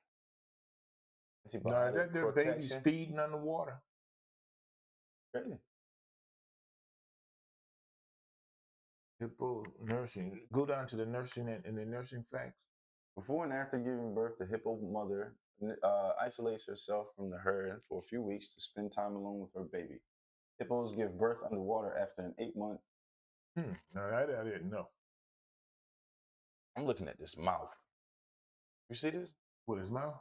B: Antibiotic
A: that their babies
B: protection.
A: feeding underwater.
B: Really?
A: Hippo nursing. Go down to the nursing and the nursing facts.
B: Before and after giving birth, the hippo mother isolates herself from the herd for a few weeks to spend time alone with her baby. Hippos give birth underwater after an 8-month.
A: No, I didn't know.
B: I'm looking at this mouth. You see this?
A: What, his mouth?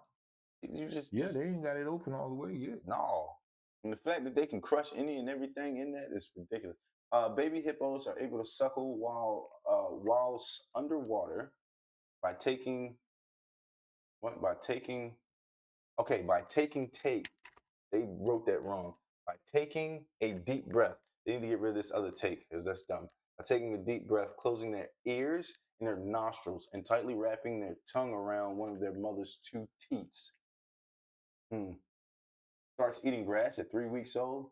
B: You just
A: Yeah, they ain't got it open all the way yet.
B: no. And the fact that they can crush any and everything in that is ridiculous. Baby hippos are able to suckle whilst underwater by taking what? By taking take. They wrote that wrong. By taking a deep breath. They need to get rid of this other take because that's dumb. By taking a deep breath, closing their ears and their nostrils, and tightly wrapping their tongue around one of their mother's two teats. Starts eating grass at 3 weeks old.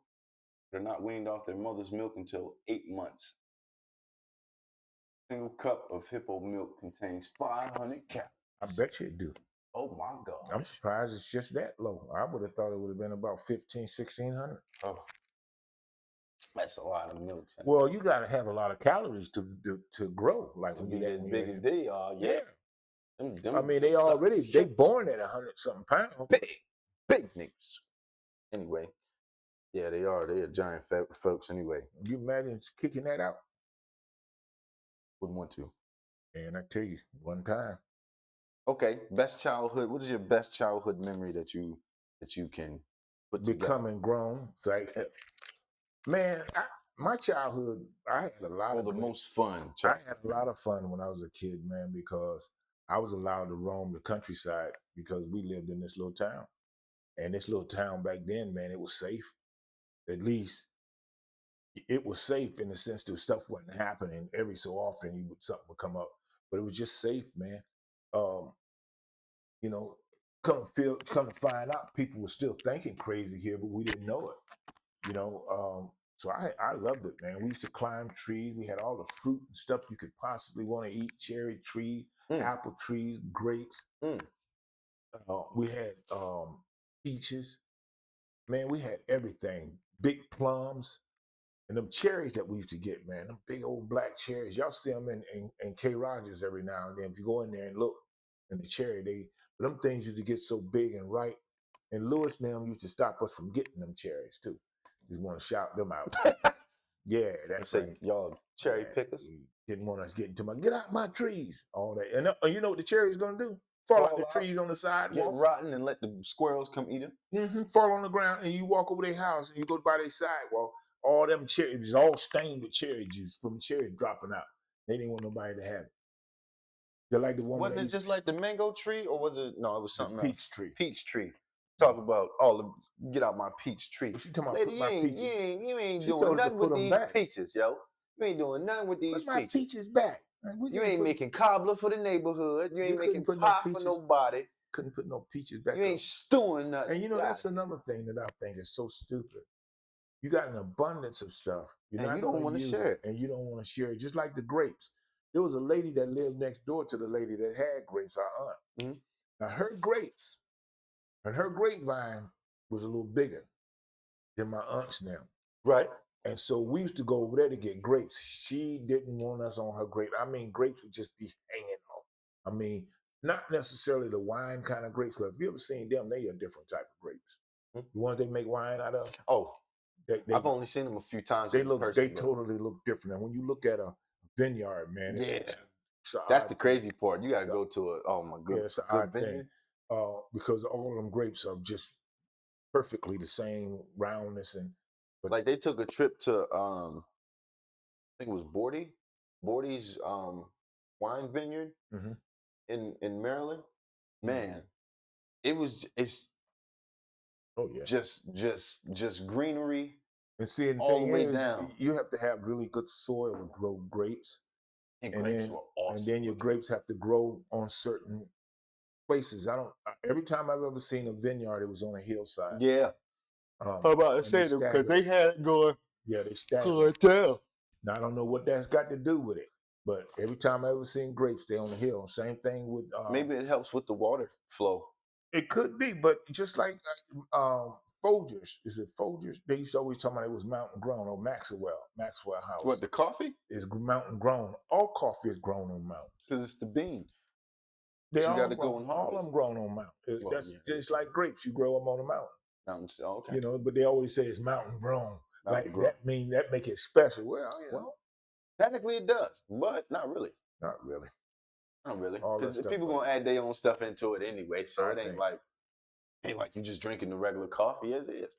B: They're not weaned off their mother's milk until 8 months. A single cup of hippo milk contains 500 calories.
A: I bet you it do.
B: Oh my God.
A: I'm surprised it's just that low. I would have thought it would have been about 1,600.
B: Oh, that's a lot of milk. Son.
A: Well, you got to have a lot of calories to grow. Like
B: To
A: when
B: be
A: you
B: as big as they are, yeah.
A: I mean, they born at 100-something pounds.
B: Big niggas. Anyway, yeah, they are. They're giant fat folks anyway.
A: You imagine kicking that out?
B: Wouldn't want to.
A: And I tell you, one time.
B: Okay, best childhood. What is your best childhood memory that you can put together?
A: Becoming grown. It's like, man, my childhood, I had a lot of
B: most fun.
A: I had a lot of fun when I was a kid, man, because I was allowed to roam the countryside because we lived in this little town. And this little town back then, man, it was safe. At least it was safe in the sense that stuff wasn't happening every so often. Something would come up, but it was just safe, man. You know, come to find out, people were still thinking crazy here, but we didn't know it. So I loved it, man. We used to climb trees. We had all the fruit and stuff you could possibly want to eat: cherry trees, apple trees, grapes. We had peaches. Man, we had everything. Big plums. And them cherries that we used to get, man, them big old black cherries. Y'all see them in K. Rogers every now and then. If you go in there and look in the cherry, them things used to get so big and ripe. And Lewis and them used to stop us from getting them cherries too. Just want to shout them out. Yeah, that's right.
B: Y'all cherry pickers.
A: Didn't want us getting to get out my trees, all that. And you know what the cherry's gonna do? Fall out the trees on the sidewalk.
B: Get rotten and let the squirrels come eat them.
A: Fall on the ground, and you walk over their house and you go by their sidewalk. All them cherries, all stained with cherry juice from cherry dropping out. They didn't want nobody to have it. They're like the one.
B: Wasn't it just like the mango tree, or was it? No, it was something
A: peach
B: else.
A: Tree.
B: Peach tree. Talk about get out my peach tree.
A: She talking about
B: Lady,
A: put my peaches.
B: You ain't doing nothing with these peaches, yo. You ain't doing nothing with these
A: put my peaches back.
B: You ain't making cobbler for the neighborhood. You ain't making pie for nobody.
A: Couldn't put no peaches back.
B: You ain't stewing nothing.
A: And that's another thing that I think is so stupid. You got an abundance of stuff.
B: You don't want to share it.
A: And you don't want to share it. Just like the grapes. There was a lady that lived next door to the lady that had grapes, our aunt. Mm-hmm. Now her grapes and her grapevine was a little bigger than my aunt's now.
B: Right.
A: And so we used to go over there to get grapes. She didn't want us on her grape. I mean, grapes would just be hanging off. I mean, not necessarily the wine kind of grapes, but if you ever seen them, they are a different type of grapes. Mm-hmm. The ones they make wine out of.
B: Oh, I've only seen them a few times.
A: They totally look different. And when you look at a vineyard, man, it's
B: that's the crazy part. You got to go to oh my goodness,
A: yeah, it's an odd thing, because all of them grapes are just perfectly the same roundness
B: but like they took a trip to I think it was Bordy's wine vineyard in Maryland. Man, it's just greenery.
A: And see, the
B: all
A: thing
B: the way
A: is,
B: down.
A: You have to have really good soil to grow grapes.
B: And grapes were awesome.
A: And then your grapes have to grow on certain places. Every time I've ever seen a vineyard, it was on a hillside.
B: Yeah.
A: How about I say them because they had it going. Yeah, they staggered. Now I don't know what that's got to do with it, but every time I ever seen grapes, they're on the hill. Same thing with
B: maybe it helps with the water flow.
A: It could be, but just like Folgers, is it Folgers? They used to always talk about it was mountain grown or Maxwell House.
B: What, the coffee?
A: Is mountain grown. All coffee is grown on mountains.
B: Because it's the bean.
A: They
B: you
A: all
B: got to go
A: grown.
B: and
A: All of
B: harvest.
A: them grown on mountain.
B: Well,
A: That's
B: yeah,
A: just like grapes. You grow them on a mountain.
B: mountains. Oh, okay,
A: You know, but they always say it's mountain grown.
B: mountain
A: Like
B: grown.
A: that mean that make it special. Well, you
B: Well,
A: know,
B: technically it does, but not really.
A: not really.
B: Not really,
A: All that
B: because
A: stuff.
B: people gonna add their own stuff into it anyway. So
A: I
B: it
A: think.
B: ain't like you just drinking the regular coffee as is.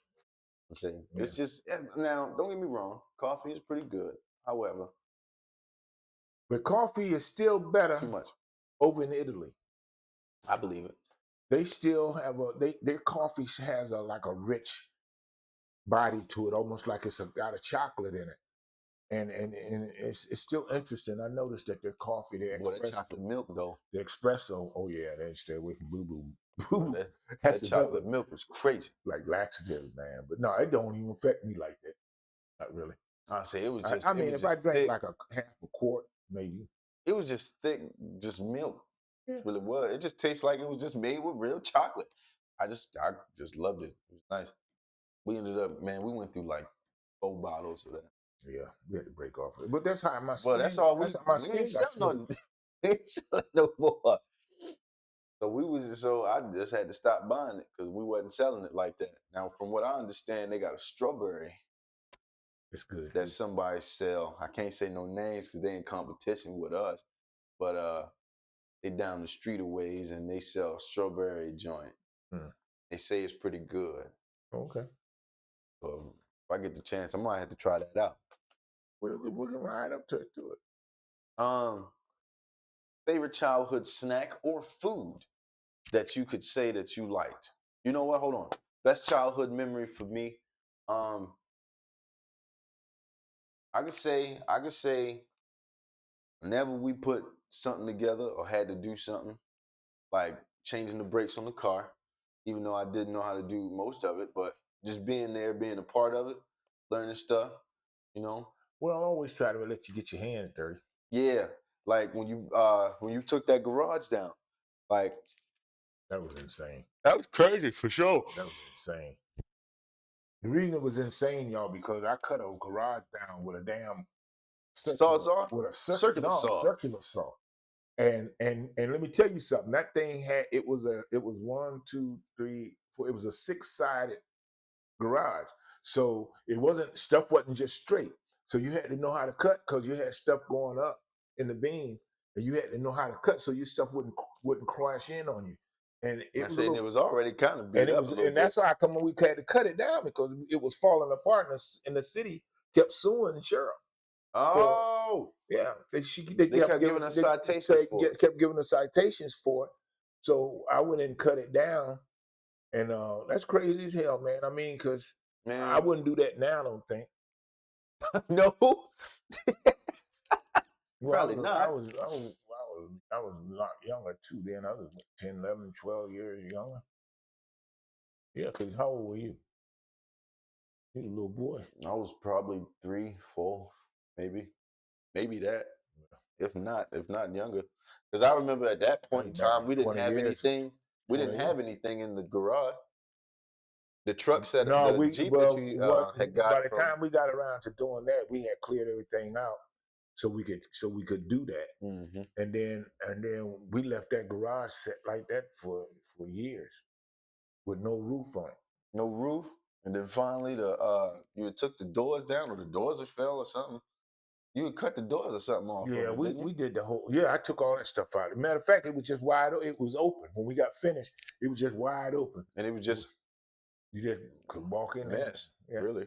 B: I'm saying
A: Yeah.
B: it's just now. Don't get me wrong, coffee is pretty good. However,
A: But coffee is still better
B: too much.
A: over in Italy.
B: I believe it.
A: They still have their coffee has a like a rich body to it, almost like got a chocolate in it. And it's still interesting. I noticed that their coffee, their
B: Boy, that
A: espresso,
B: chocolate milk though.
A: the espresso. Oh yeah, they stay away from boo
B: Boy,
A: boo.
B: that
A: That's
B: chocolate
A: another
B: milk was crazy.
A: like laxatives, man. But no, it don't even affect me like that. Not really.
B: I say it was
A: I,
B: just
A: I
B: it
A: mean,
B: was
A: if I
B: just
A: drank
B: thick.
A: like a half a quart, maybe.
B: It was just thick, just milk.
A: Yeah.
B: It really was. It just tastes like it was just made with real chocolate. I just loved it. It was nice. We ended up, man, we went through like 4 bottles of that.
A: Yeah, we had to break off. But that's how my skin.
B: Well, that's all
A: That's how my
B: we
A: skin
B: ain't
A: got
B: selling
A: smooth.
B: no, we ain't selling no more. So I just had to stop buying it because we wasn't selling it like that. Now, from what I understand, they got a strawberry
A: It's good.
B: that
A: Too.
B: somebody sell. I can't say no names because they in competition with us, but they down the street a ways and they sell a strawberry joint.
A: Hmm.
B: They say it's pretty good.
A: Okay.
B: So if I get the chance, I might have to try that out.
A: We can ride up to it.
B: Favorite childhood snack or food that you could say that you liked? You know what? Hold on. Best childhood memory for me. I could say whenever we put something together or had to do something, like changing the brakes on the car, even though I didn't know how to do most of it, but just being there, being a part of it, learning stuff, you know.
A: Well, I always try to let you get your hands dirty.
B: Yeah, like when you took that garage down, like
A: That was insane.
B: that was crazy for sure.
A: That was insane. The reason it was insane, y'all, because I cut a garage down with a damn
B: Sawzall?
A: with a
B: Circular saw.
A: circular saw. And let me tell you something. That thing it was 1, 2, 3, 4. It was a 6-sided garage. So stuff wasn't just straight. So you had to know how to cut because you had stuff going up in the beam, and you had to know how to cut so your stuff wouldn't crash in on you. And it
B: I
A: was
B: said it was already kind of beat
A: and it
B: up
A: was
B: a little
A: and that's
B: bit.
A: why we had to cut it down because it was falling apart, and the city kept suing the sheriff for
B: Oh,
A: yeah.
B: they kept giving us citations for it.
A: kept giving us citations for it. So I went and cut it down, and that's crazy as hell, man. I mean, because I
B: Man,
A: wouldn't do that now. I don't think.
B: no,
A: Well,
B: probably not.
A: I was a lot younger too. Then I was 10, 11, 12 years younger. Yeah, because how old were you? You were a little boy.
B: I was probably 3, 4, maybe that. If not younger, because I remember at that point in
A: Back
B: time
A: in
B: we didn't
A: 20
B: have
A: years.
B: anything. We didn't
A: 20 years.
B: have anything in the garage. The truck set,
A: No,
B: the Jeep that you had got
A: by the
B: from.
A: time we got around to doing that, we had cleared everything out so we could do that.
B: Mm-hmm.
A: And then we left that garage set like that for years with no roof on it.
B: No roof, and then finally you took the doors down, or the doors had fell, or something. You would cut the doors or something off
A: Yeah,
B: of it, didn't you?
A: we did the whole. Yeah, I took all that stuff out. Matter of fact, it was just wide. It was open when we got finished. It was just wide open.
B: And it was just
A: You just could walk in there.
B: mess,
A: Yeah.
B: really.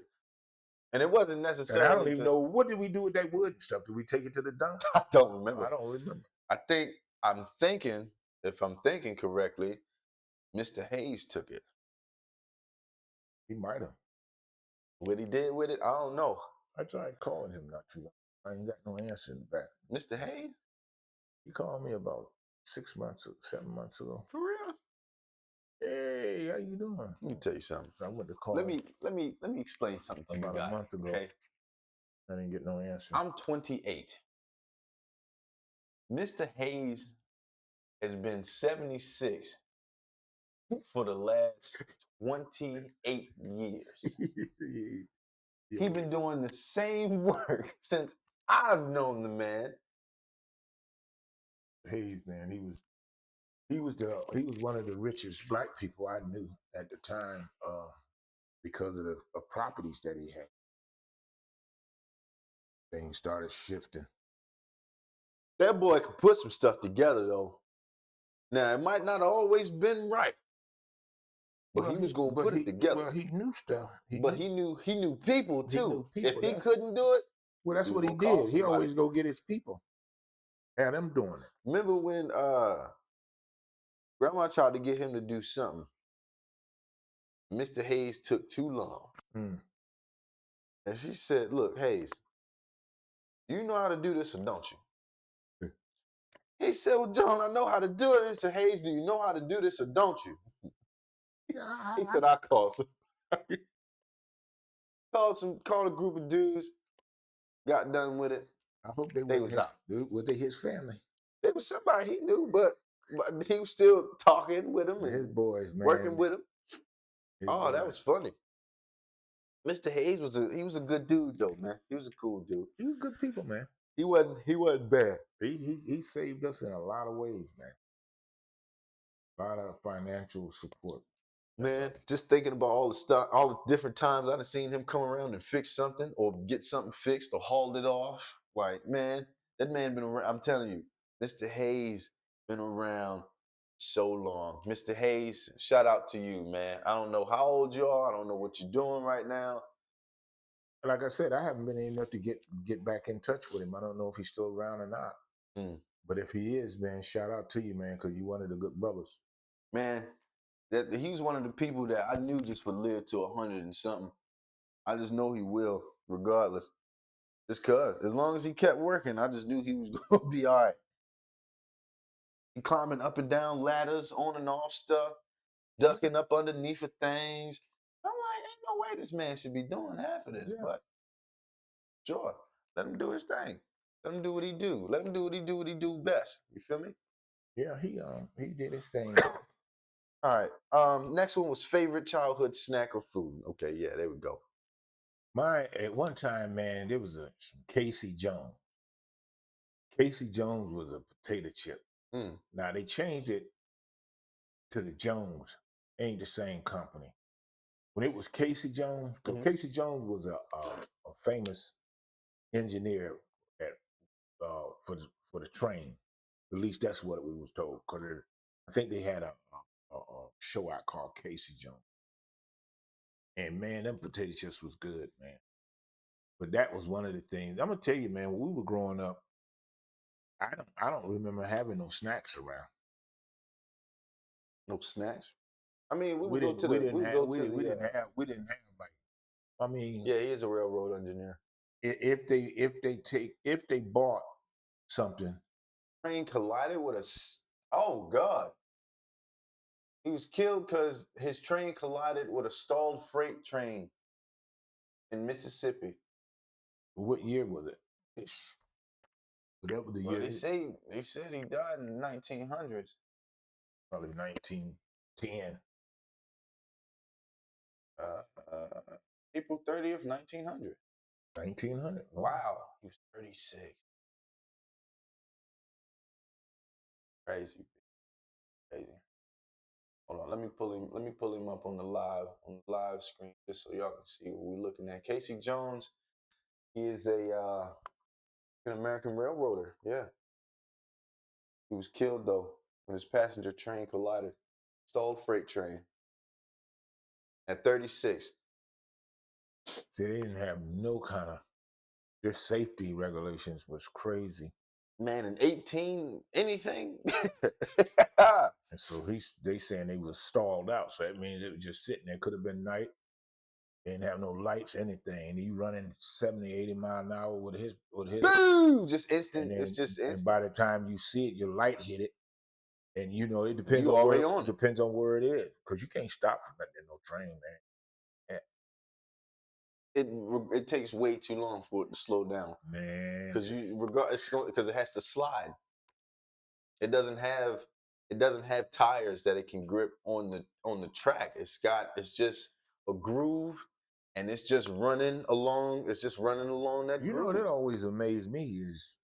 B: And it wasn't
A: And I
B: necessarily
A: don't even
B: just.
A: know what did we do with that wood and stuff. Did we take it to the dump?
B: I don't remember.
A: I don't remember.
B: I think I'm thinking, if I'm thinking correctly, Mr. Hayes took it.
A: He might have.
B: What he did with it, I don't know.
A: I tried calling him not too long. I ain't got no answer in the back.
B: Mr. Hayes,
A: He called me about 6 months or 7 months ago.
B: for real?
A: Hey, how you doing?
B: Let me tell you something.
A: So I went to call
B: Let
A: him
B: me explain something to
A: about
B: you
A: a
B: guys.
A: month ago.
B: Okay,
A: I didn't get no answer.
B: I'm 28. Mr. Hayes has been 76 for the last 28 years.
A: Yeah.
B: He's been doing the same work since I've known the man.
A: Hayes, man, he was he was one of the richest black people I knew at the time, because of the properties that he had. Things started shifting.
B: That boy could put some stuff together though. Now it might not have always been right, but he was gonna put it together.
A: Well, he knew stuff.
B: But he knew people
A: He
B: too.
A: knew
B: If
A: people.
B: he couldn't do it,
A: Well, that's
B: he was
A: what he
B: gonna call
A: did. He
B: somebody.
A: always go get his people. Had them doing it.
B: Remember when Grandma tried to get him to do something? Mr. Hayes took too long.
A: Mm.
B: And she said, "Look, Hayes, do you know how to do this or don't you?" He said, "Well, John, I know how to do it." He said, "Hayes, do you know how to do this or don't you?"
A: Yeah,
B: He said, "I called some, called a group of dudes, got done with it.
A: I hope they
B: They
A: wasn't
B: was
A: his.
B: out.
A: Was they his family?
B: There was somebody he knew, but he was still talking with him
A: His
B: and
A: boys, man.
B: working with him."
A: His
B: Oh, that
A: boys.
B: was funny. Mr. Hayes was a good dude though, man. He was a cool dude.
A: He was good people, man.
B: He wasn't bad.
A: He saved us in a lot of ways, man. A lot of financial support.
B: Man, just thinking about all the stuff, all the different times I've seen him come around and fix something or get something fixed or hauled it off. Like, man, that man been around. I'm telling you, Mr. Hayes been around so long. Mr. Hayes, shout out to you, man. I don't know how old you are. I don't know what you're doing right now.
A: Like I said, I haven't been able to get back in touch with him. I don't know if he's still around or not.
B: Mm.
A: But if he is, man, shout out to you, man, because you one of the good brothers.
B: Man, that he was one of the people that I knew just would live to 100 and something. I just know he will, regardless. Just cause, as long as he kept working, I just knew he was gonna be all right. He climbing up and down ladders, on and off stuff, ducking up underneath of things. I'm like, ain't no way this man should be doing half of this,
A: Yeah.
B: but sure, let him do his thing. Let him do what he do. Let him do what he do best. You feel me?
A: Yeah, he did his thing.
B: All right. Next one was favorite childhood snack or food. Okay, yeah, there we go.
A: At one time, man, there was some Casey Jones. Casey Jones was a potato chip.
B: Mm.
A: Now they changed it to the Jones. Ain't the same company. When it was Casey Jones, because
B: Mhm.
A: Casey Jones was a famous engineer at for the train. At least that's what we was told. Because I think they had a show out called Casey Jones. And man, them potato chips was good, man. But that was one of the things. I'm gonna tell you, man. When we were growing up, I don't remember having no snacks around.
B: No snacks. I mean, we
A: We
B: would go
A: didn't
B: to
A: we
B: the
A: didn't
B: we would
A: have
B: go
A: we,
B: to
A: didn't- we
B: the
A: didn't have we didn't have like, I mean,
B: yeah, he is a railroad engineer.
A: if they bought something,
B: Train collided with oh god. He was killed because his train collided with a stalled freight train in Mississippi.
A: what year was it? Whatever the
B: Well,
A: year,
B: they said he died in the 1900s.
A: probably 1910.
B: Uh, uh, April 30th, 1900.
A: 1900. Oh,
B: Wow, he was 36. Crazy, crazy. Hold on, let me pull him. Let me pull him up on the live screen just so y'all can see what we're looking at. Casey Jones. He is an American railroader. Yeah, he was killed though when his passenger train collided. Stalled freight train at 36.
A: see, they didn't have no kind of their safety regulations was crazy.
B: Man, in 18 anything.
A: And so they saying they was stalled out. So that means it was just sitting there. Could have been night. They didn't have no lights, anything. And he running 70, 80 mile an hour with his
B: Boom! Just
A: and
B: instant. It's
A: then
B: just
A: and
B: instant.
A: by the time you see it, your light hit it. And you know,
B: You already on
A: it
B: it.
A: depends on where it is. Because you can't stop for nothing in no train, man.
B: It takes way too long for it to slow down
A: Man,
B: because because it has to slide. It doesn't have tires that it can grip on the track. It's just a groove, and it's just running along. It's just running along that
A: you know
B: groove.
A: what always amazed me is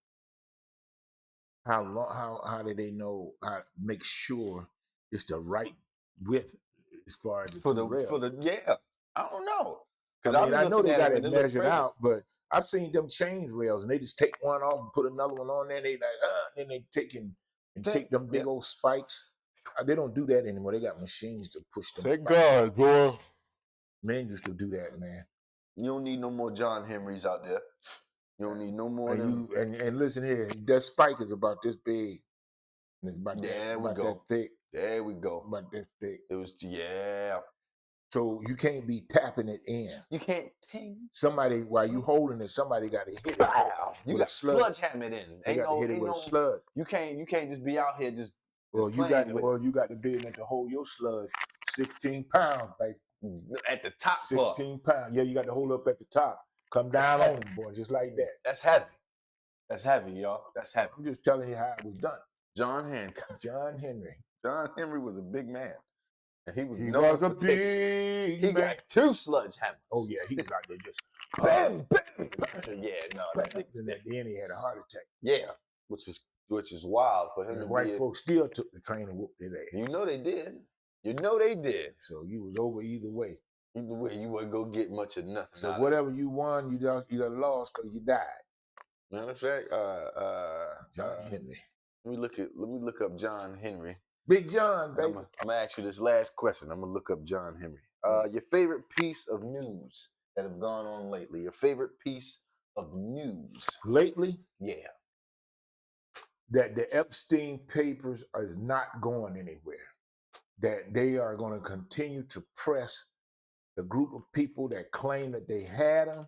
A: How long? How do they know how to make sure it's the right width as far as the
B: For
A: two rails?
B: the yeah. I don't know.
A: I
B: Because I'll
A: mean,
B: be
A: I know
B: looking
A: they
B: at
A: got
B: them
A: it
B: and they look
A: measured
B: perfect.
A: out, but I've seen them change rails and they just take one off and put another one on there. And they like, then they take them big
B: Yep.
A: old spikes. They don't do that anymore. They got machines to push them
B: Thank
A: spikes.
B: God, boy.
A: Men used to do that, man.
B: You don't need no more John Henrys out there. You don't need no more of them.
A: And listen here, that spike is about this big. And it's
B: There we
A: about
B: go.
A: that thick.
B: There we go.
A: About that thick.
B: It was yeah.
A: So you can't be tapping it in.
B: You can't ting.
A: Somebody while you holding it, somebody got to hit it.
B: Wow. You
A: with
B: got
A: a sludge.
B: sludge hammered in.
A: They got to hit it with a sludge.
B: You can't just be out here just
A: Well, you
B: playing
A: got
B: with
A: you got to be in it to hold your sludge. 16 pounds, like
B: at the top.
A: 16 pounds. Yeah, you got to hold up at the top. Come down on them, boy, just like that.
B: That's heavy. That's heavy, y'all. That's heavy.
A: I'm just telling you how it was done.
B: John Hancock.
A: John Henry.
B: John Henry was a big man. And he was
A: a big
B: He
A: man.
B: got 2 sludge hammers.
A: Oh yeah, he was out there just
B: bam, bam. Yeah, no, that nigga's
A: and at the end he had a heart attack.
B: Yeah, which is wild for him
A: And
B: to
A: the white
B: be.
A: folks still took the train and whooped their ass.
B: You know they did. You know they did.
A: So you was over either way.
B: Either way, you wouldn't go get much of nothing.
A: So whatever you won, you done lost because you died.
B: Matter of fact,
A: John Henry.
B: Let me look up John Henry.
A: Big John, baby.
B: I'm gonna ask you this last question. I'm gonna look up John Henry. Your favorite piece of news that have gone on lately? Your favorite piece of news
A: lately?
B: Yeah.
A: That the Epstein papers are not going anywhere. That they are going to continue to press the group of people that claim that they had them,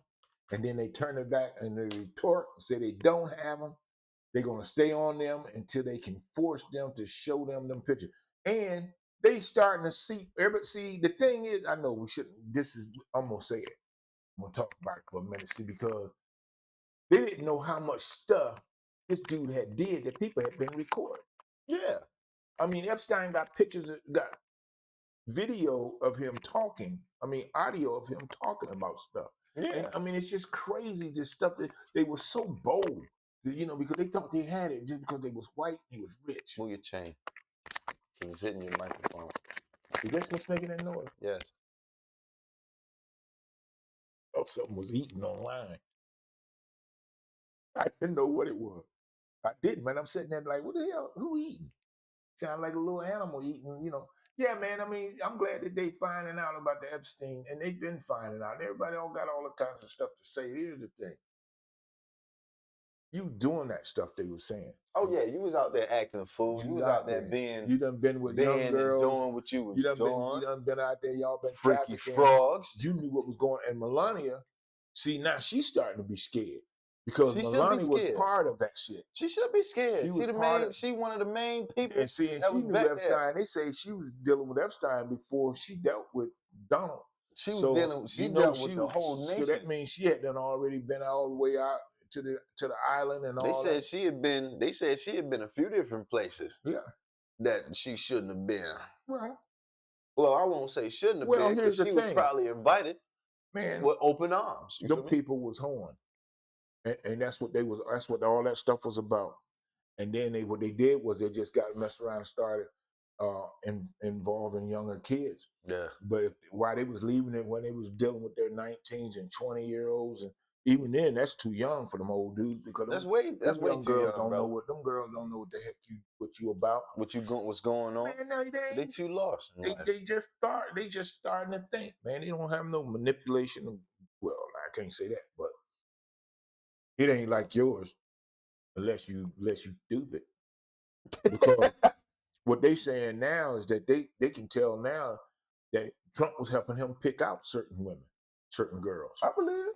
A: and then they turn it back and they retort and say they don't have them. They're going to stay on them until they can force them to show them pictures. And they starting to see, the thing is, I know we shouldn't, I'm going to say it. I'm going to talk about it for a minute, see, because they didn't know how much stuff this dude had did that people had been recording.
B: Yeah.
A: I mean, Epstein got pictures, got video of him talking. I mean, audio of him talking about stuff.
B: Yeah.
A: And, I mean, it's just crazy, this stuff that they were so bold, because they thought they had it just because they was white, he was rich.
B: Move your chain. It's hitting your microphone.
A: Is that what's making that noise?
B: Yes.
A: Oh, something was eating online. I didn't know what it was. I didn't, man. I'm sitting there like, what the hell? Who eating? Sound like a little animal eating, Yeah, man. I mean, I'm glad that they finding out about the Epstein, and they've been finding out. Everybody all got all the kinds of stuff to say. Here's the thing. You doing that stuff they were saying.
B: Oh yeah, you was out there acting a fool. You was out there being.
A: You done been with young girls.
B: Doing what you was doing.
A: You done been out there. Y'all been
B: freaky
A: trafficking.
B: frogs.
A: You knew what was going on. And Melania, see, now she's starting to be scared because Melania was part of that shit.
B: She should be scared. She one of the main people.
A: And see, and she knew Epstein. They say she was dealing with Epstein before she dealt with Donald.
B: She was dealing. She dealt with the whole nation.
A: So that means she had done already been all the way out to the island and all.
B: They said she had been. They said she had been a few different places.
A: Yeah.
B: That she shouldn't have been.
A: Well,
B: I won't say shouldn't have been because she was probably invited.
A: Man,
B: with open arms.
A: Them people was horned, and that's what they was. That's what all that stuff was about. And then what they did was they just got messed around and started involving younger kids.
B: Yeah.
A: But while they was leaving it, when they was dealing with their 19s and 20-year-olds, and even then, that's too young for them old dudes because
B: that's way too young.
A: Them girls don't know what the heck you about.
B: What's going on?
A: Man, no,
B: they too lost.
A: They just starting to think. Man, they don't have no manipulation. Well, I can't say that, but it ain't like yours unless you stupid. Because what they saying now is that they can tell now that Trump was helping him pick out certain women, certain girls.
B: I believe it.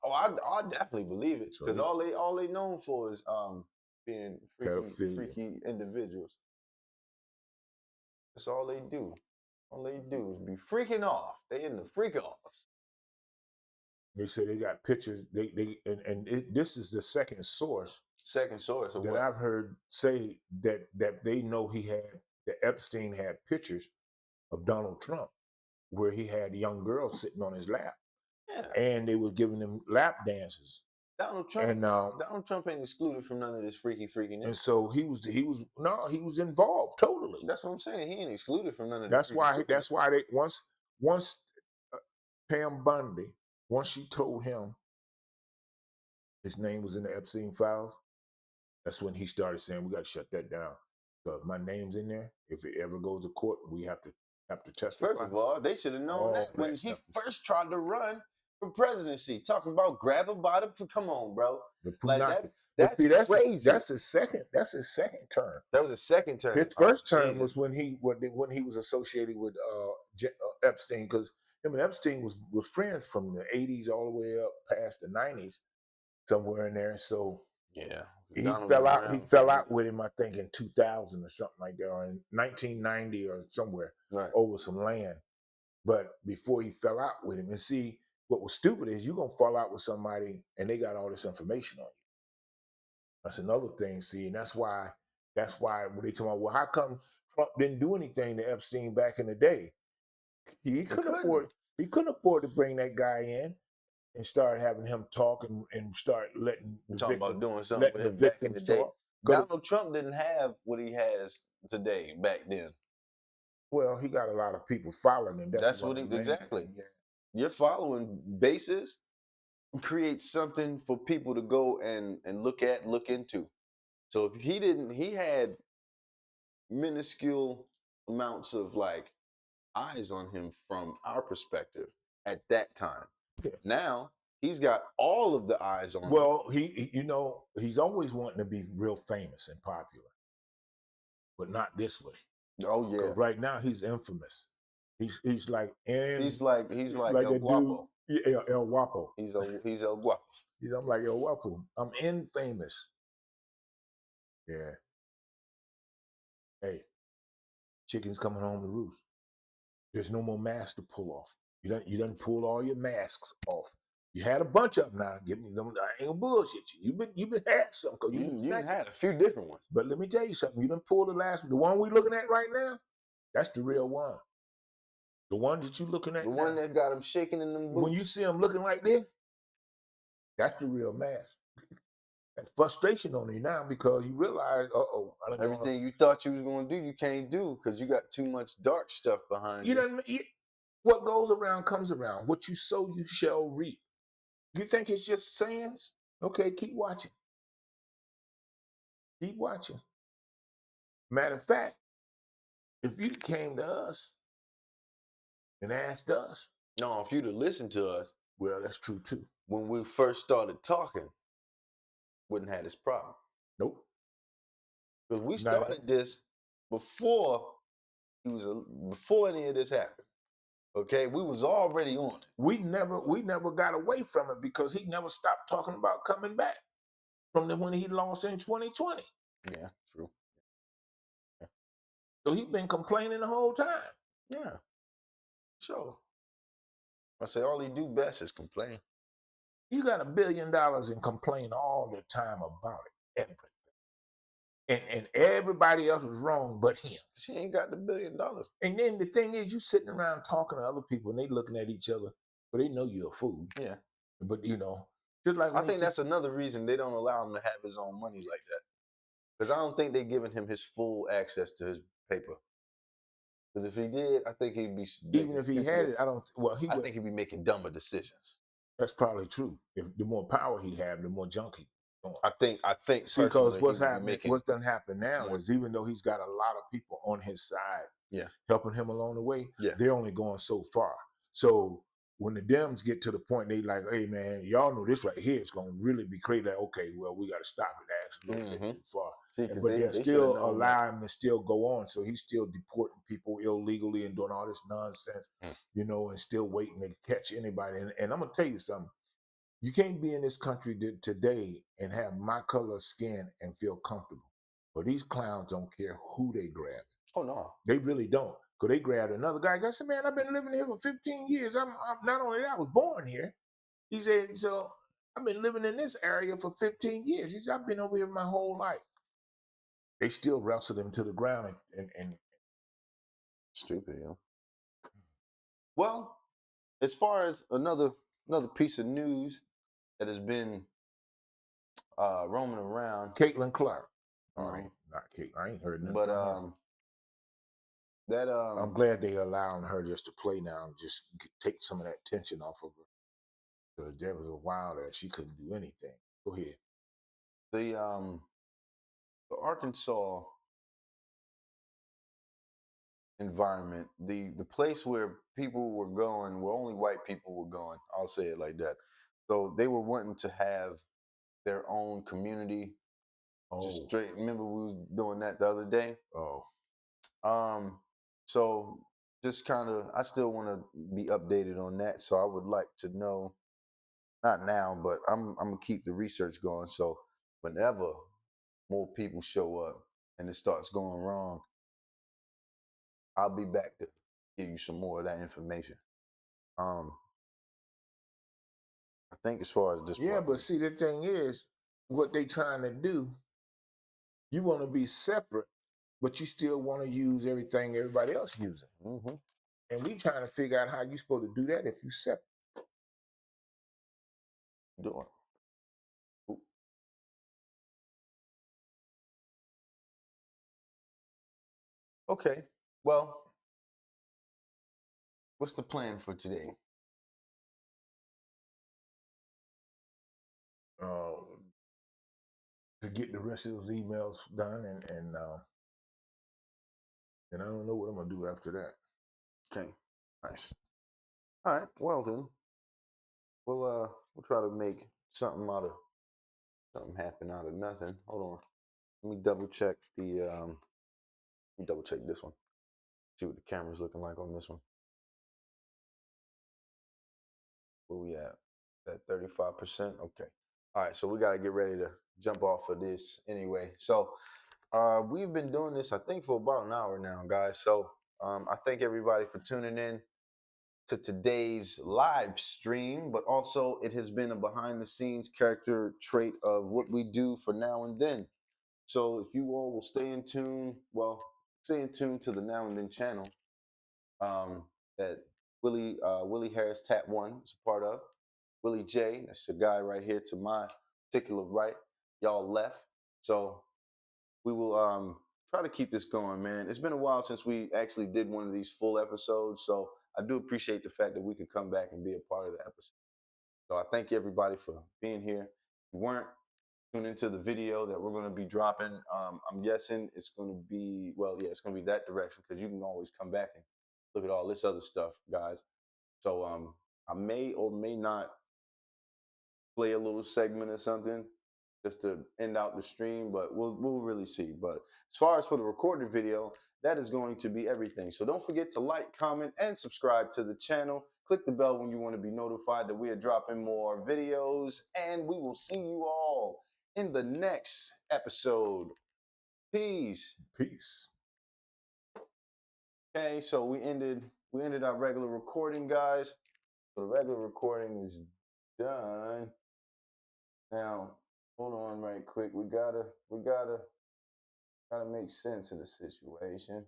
B: I definitely believe it because all they known for is being freaky individuals. That's all they do. All they do is be freaking off. They in the freak offs.
A: They say they got pictures. This is the second source.
B: Second source
A: that I've heard say that they know that Epstein had pictures of Donald Trump where he had young girls sitting on his lap.
B: Yeah.
A: And they were giving them lap dances.
B: Donald Trump.
A: and
B: Donald Trump ain't excluded from none of this freakiness.
A: so he was involved totally.
B: That's what I'm saying. He ain't excluded from none of this
A: That's
B: freaky
A: why
B: freakiness.
A: they once uh, Pam Bundy, once she told him his name was in the Epstein files, that's when he started saying we got to shut that down because my name's in there. If it ever goes to court, we have to testify.
B: First of all, they should have known
A: All
B: that when
A: that
B: he
A: stuff is-
B: first tried to run for presidency. Talking about grabbing by the, come on, bro.
A: the
B: Like
A: Punaki.
B: that.
A: But
B: That's
A: see,
B: crazy.
A: that's his second term.
B: That was his second term.
A: His first
B: Oh,
A: term
B: Jesus.
A: was when he was associated with Epstein, because him and Epstein was friends from the 80s all the way up past the 90s, somewhere in there. So
B: Yeah.
A: he
B: Donald
A: fell
B: been
A: out. He
B: around
A: fell
B: for-
A: out with him, I think, in 2000 or something like that, or in 1990 or somewhere
B: Right.
A: over some land. But before he fell out with him, and see, what was stupid is you're gonna fall out with somebody and they got all this information on you. That's another thing. See, and that's why when they talk about, well, how come Trump didn't do anything to Epstein back in the day? He couldn't afford to bring that guy in and start having him talk and start letting the
B: Talking about
A: victim,
B: doing something
A: letting
B: with
A: the
B: him back in the
A: victims
B: day.
A: talk. 'Cause-
B: Donald Trump didn't have what he has today back then.
A: well, he got a lot of people following him.
B: That's
A: one
B: what
A: of
B: he-
A: the main
B: exactly.
A: things, yeah.
B: Your following basis creates something for people to go and look at and look into. So if he had minuscule amounts of like eyes on him from our perspective at that time.
A: Yeah.
B: Now he's got all of the eyes on him.
A: Well, he's always wanting to be real famous and popular, but not this way.
B: Oh yeah.
A: 'Cause right now he's infamous. He's like
B: He's like
A: like
B: El
A: a
B: Guapo.
A: dude, yeah, El Guapo.
B: He's El Guapo.
A: I'm like El Guapo. I'm infamous. Yeah. Hey, chicken's coming home to roost. There's no more masks to pull off. You done pulled all your masks off. You had a bunch of them now. Give me them. I ain't gonna bullshit you. You've been had some because
B: You had a few different ones.
A: But let me tell you something. You done pulled the last one. The one we looking at right now, that's the real one. The one that you looking at
B: The
A: now,
B: one that got him shaking in them boots.
A: when you see him looking like this, that's the real mask. That's frustration on you now because you realize,
B: Everything you thought you was gonna do, you can't do because you got too much dark stuff behind you.
A: What goes around comes around. What you sow, you shall reap. You think it's just sayings? Okay, keep watching. Keep watching. Matter of fact, if you came to us and asked us,
B: No, if you'd have listened to us
A: well, that's true too.
B: when we first started talking, wouldn't have this problem.
A: Nope.
B: Because we
A: Not-
B: started this before before any of this happened. Okay, we was already on it.
A: We never got away from it because he never stopped talking about coming back from when he lost in 2020.
B: Yeah, true.
A: So he's been complaining the whole time.
B: Yeah. So I say all he do best is complain.
A: You got $1 billion and complain all the time about it, everything. And everybody else was wrong but him.
B: He ain't got the $1 billion.
A: And then the thing is, you sitting around talking to other people and they looking at each other, but they know you're a fool.
B: Yeah.
A: But just like
B: I think that's another reason they don't allow him to have his own money like that. Because I don't think they're giving him his full access to his paper. Because if he did, I think he'd be
A: even if he had it,
B: I think he'd be making dumber decisions.
A: That's probably true. If the more power he have, the more junk he doing.
B: I think.
A: See, because
B: personally,
A: what's
B: he would be
A: happening,
B: making-
A: what's done happen now
B: more-
A: is even though he's got a lot of people on his side,
B: Yeah.
A: helping him along the way,
B: Yeah.
A: they're only going so far. So when the Dems get to the point, they like, hey man, y'all know this right here is going to really be crazy. Like, okay, well we got to stop it. That's a little bit too far.
B: See, 'cause
A: But
B: they
A: they're
B: should've
A: still
B: known that.
A: allowing him to still go on. So he's still deporting people illegally and doing all this nonsense, and still waiting to catch anybody. And I'm gonna tell you something. You can't be in this country today and have my color of skin and feel comfortable. But these clowns don't care who they grab.
B: Oh no.
A: They really don't. Because they grabbed another guy. I said, man, I've been living here for 15 years. I'm not only that, I was born here. He said, so I've been living in this area for 15 years. He said, I've been over here my whole life. They still wrestled him to the ground and
B: Stupid, yo. Well, as far as another piece of news that has been roaming around.
A: Caitlin Clark. Oh,
B: No,
A: not Caitlin. I ain't heard nothing
B: but
A: from her.
B: that
A: I'm glad they allowing her just to play now and just take some of that tension off of her. Because there was a while that she couldn't do anything. Go ahead.
B: The Arkansas environment, the place where people were going, where only white people were going, I'll say it like that. So they were wanting to have their own community. Just
A: Oh,
B: straight. Remember we was doing that the other day.
A: oh,
B: So just kind of, I still want to be updated on that. So I would like to know, not now, but I'm gonna keep the research going. So whenever more people show up and it starts going wrong, I'll be back to give you some more of that information. Um, I think as far as this
A: yeah.
B: part,
A: But see, the thing is, what they trying to do, you want to be separate, but you still want to use everything everybody else using.
B: mm-hmm.
A: And we trying to figure out how you supposed to do that if you separate.
B: Doing. Ooh. Okay. Well, what's the plan for today?
A: Uh, to get the rest of those emails done, and I don't know what I'm gonna do after that.
B: Okay. Nice. All right. Well then, we'll try to make something happen out of nothing. Hold on. Let me double check let me double check this one. See what the camera's looking like on this one. Where we at? At 35%. Okay. All right. So we got to get ready to jump off of this anyway. So we've been doing this, I think, for about an hour now, guys. So I thank everybody for tuning in to today's live stream, but also it has been a behind the scenes character trait of what we do for now and then. So if you all will stay in tune, to the Now and Then channel that Willie Harris Tap One is a part of. Willie J, that's the guy right here to my particular right. Y'all left. So we will try to keep this going, man. It's been a while since we actually did one of these full episodes, so I do appreciate the fact that we could come back and be a part of the episode. So I thank everybody for being here. If you weren't, tune into the video that we're going to be dropping. I'm guessing it's going to be, well, yeah, it's going to be that direction because you can always come back and look at all this other stuff, guys. So I may or may not play a little segment or something just to end out the stream, but we'll really see. But as far as for the recorded video, that is going to be everything. So don't forget to like, comment, and subscribe to the channel. Click the bell when you want to be notified that we are dropping more videos, and we will see you all in the next episode. Peace.
A: Peace.
B: Okay, so we ended our regular recording, guys. So the regular recording is done. Now, hold on right quick. We gotta make sense of the situation.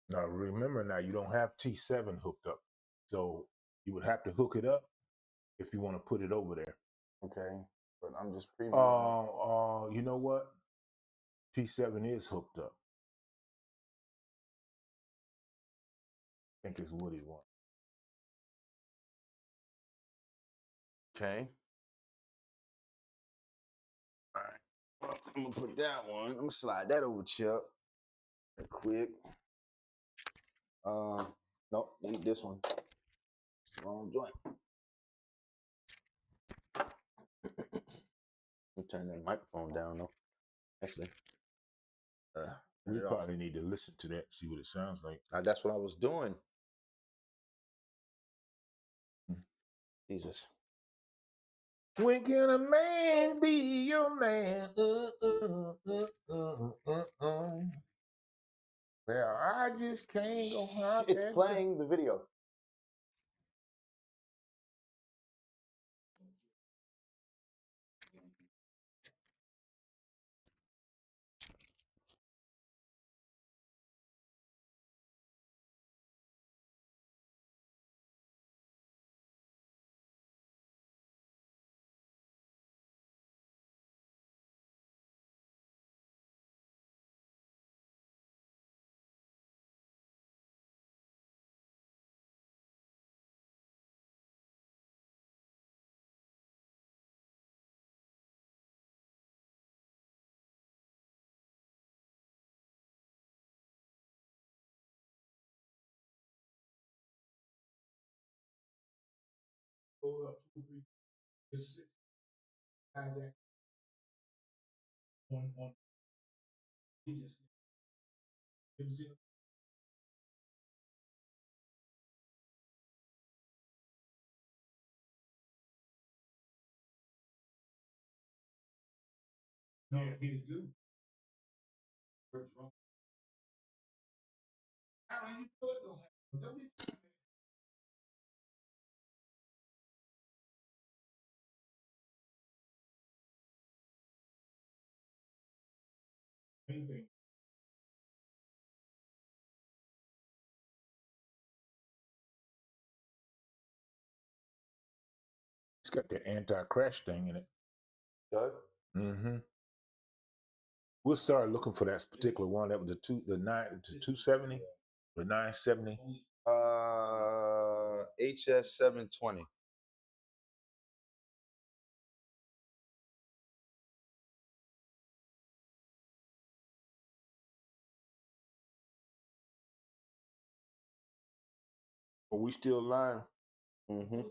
A: Now remember, now you don't have T7 hooked up, so you would have to hook it up if you want to put it over there.
B: Okay, but I'm just previewing.
A: You know what? T7 is hooked up. I think it's what he wants.
B: Okay. All right. Well, I'm gonna put that one. I'm gonna slide that over, Chuck. Real quick. Nope, need this one. Wrong joint. Let me turn that microphone down though. Actually,
A: We probably need to listen to that, see what it sounds like.
B: that's what I was doing. Jesus.
A: When can a man be your man? Well, I just can't go out
B: It's
A: there.
B: playing the video.
A: It's got the anti-crash thing in it.
B: Good.
A: Mm-hmm. We'll start looking for that particular one. That was the 270, the 970.
B: HS 720.
A: Are we still live?
B: Mm-hmm.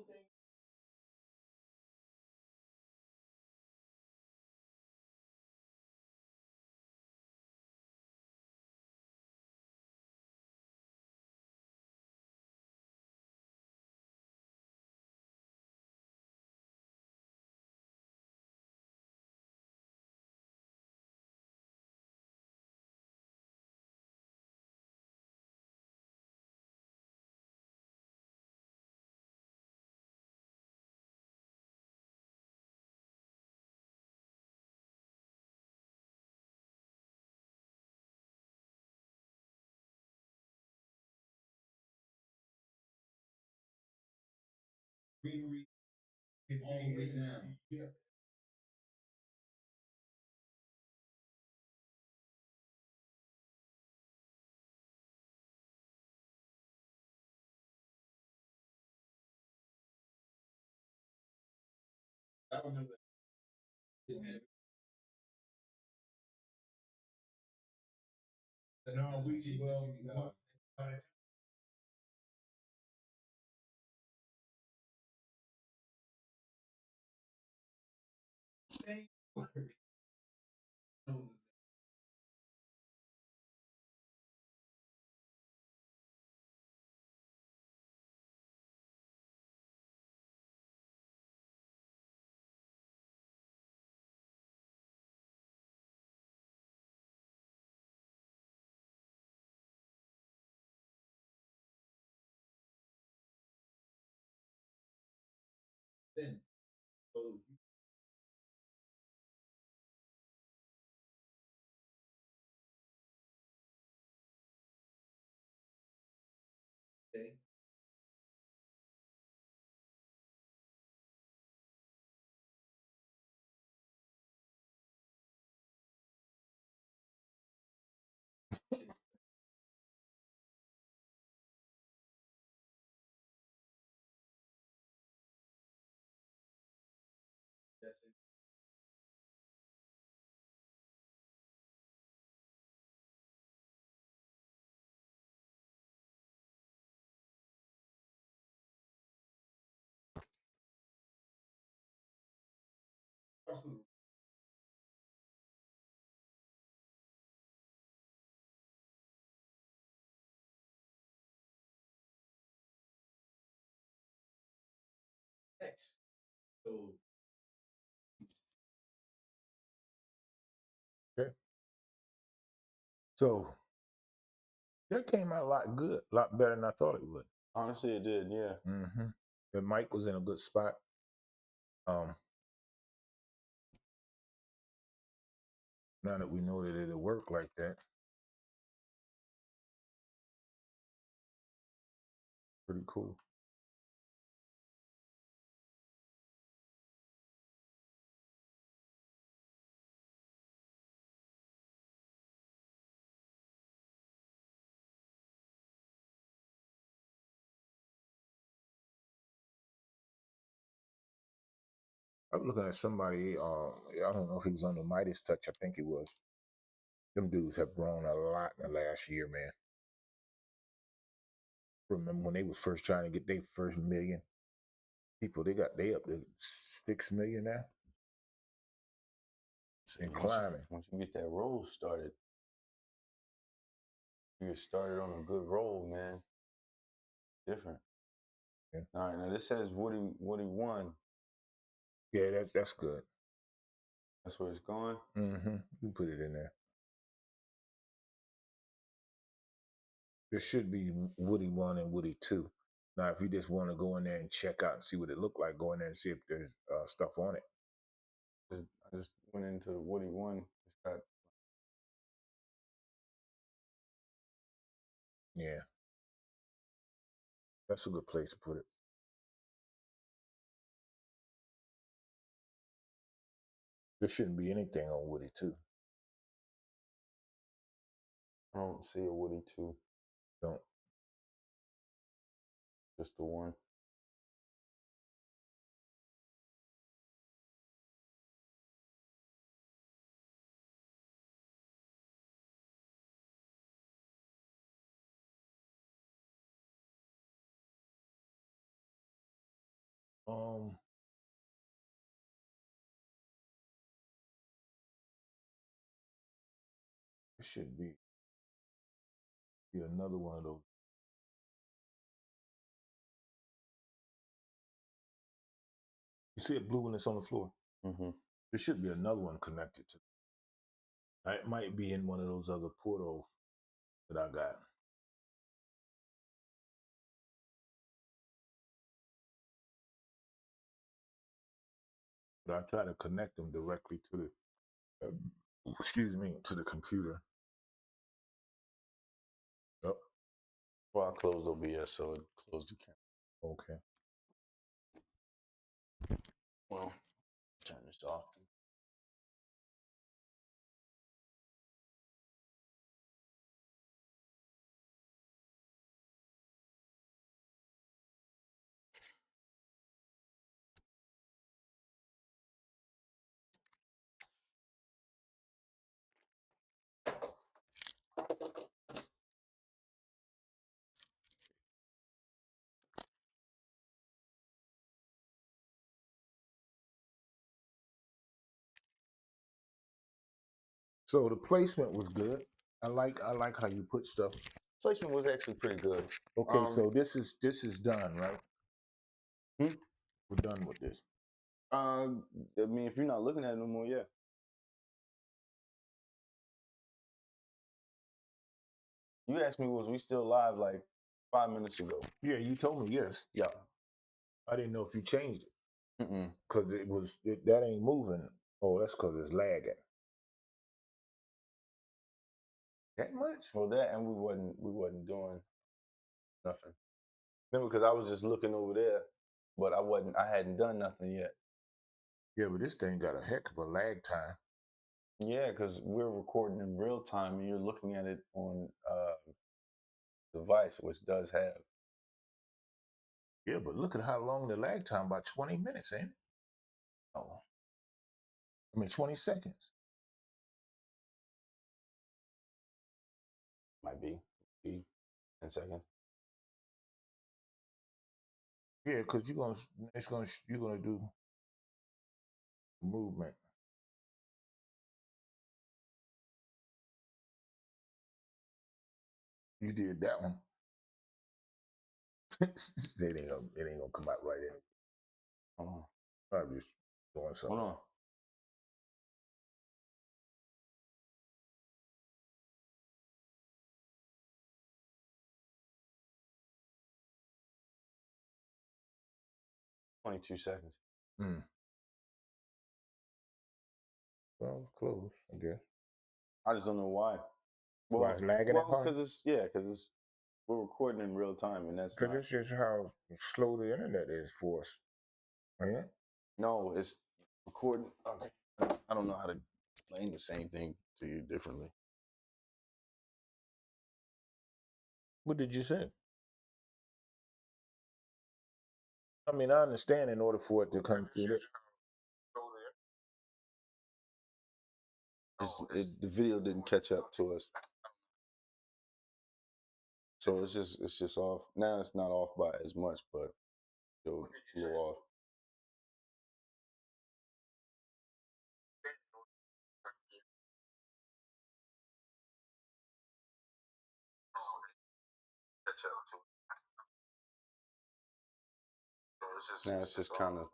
A: Okay. So that came out a lot good, a lot better than I thought it would.
B: Honestly, it did. Yeah.
A: Mm-hmm. The mic was in a good spot. Now that we know that it'll work like that, pretty cool. I was looking at somebody. I don't know if he was on the Midas Touch. I think it was. Them dudes have grown a lot in the last year, man. Remember when they was first trying to get their first million? People they up to 6 million now
B: So
A: and
B: once you,
A: climbing.
B: once you get that roll started, you get started on a good roll, man. Different.
A: Yeah.
B: All right, now this says Woody won.
A: Yeah, that's good.
B: That's where it's going.
A: Mm-hmm. You put it in there. There should be Woody 1 and Woody 2. Now, if you just want to go in there and check out and see what it looked like, go in there and see if there's stuff on it.
B: I just went into Woody 1. It's got
A: Yeah. That's a good place to put it. There shouldn't be anything on Woody 2.
B: I don't see a Woody 2.
A: Don't.
B: Just the one.
A: Um, it should be another one of those. You see it blue when it's on the floor?
B: Mm-hmm.
A: There should be another one connected to it. It might be in one of those other portals that I got. But I try to connect them directly to the, excuse me, to the computer. Yep.
B: Well, I closed OBS, so it closed the camera.
A: Okay.
B: Well, turn this off.
A: So the placement was good. I like how you put stuff.
B: Placement was actually pretty good.
A: Okay, so this is done, right?
B: Hmm?
A: We're done with this.
B: I mean, if you're not looking at it no more, yeah. You asked me, was we still live like 5 minutes ago?
A: Yeah, you told me yes.
B: Yeah.
A: I didn't know if you changed it
B: Mm-mm.
A: because that ain't moving. Oh, that's because it's lagging. That much?
B: Well, that and we wasn't doing nothing. Remember, because I was just looking over there, but I hadn't done nothing yet.
A: Yeah, but this thing got a heck of a lag time.
B: Yeah, because we're recording in real time, and you're looking at it on device, which does have.
A: Yeah, but look at how long the lag time, about 20 minutes, ain't it? Oh. I mean 20 seconds.
B: Might be 10 seconds.
A: Yeah, because you're gonna do movement. You did that one. it ain't gonna come out right in.
B: Hold on.
A: Probably just doing something.
B: Hold on. $22 seconds.
A: Mm. Well, it's close, I guess.
B: I just don't know why.
A: Why it's lagging that hard?
B: Because we're recording in real time, and that's
A: Because
B: not.
A: it's just how slow the internet is for us. Ain't it?
B: No, it's recording. Okay, I don't know how to explain the same thing to you differently.
A: What did you say? I mean, I understand in order for it to come through it.
B: The video didn't catch up to us, so it's just off. Now it's not off by as much, but still a little off. Now it's just kind of.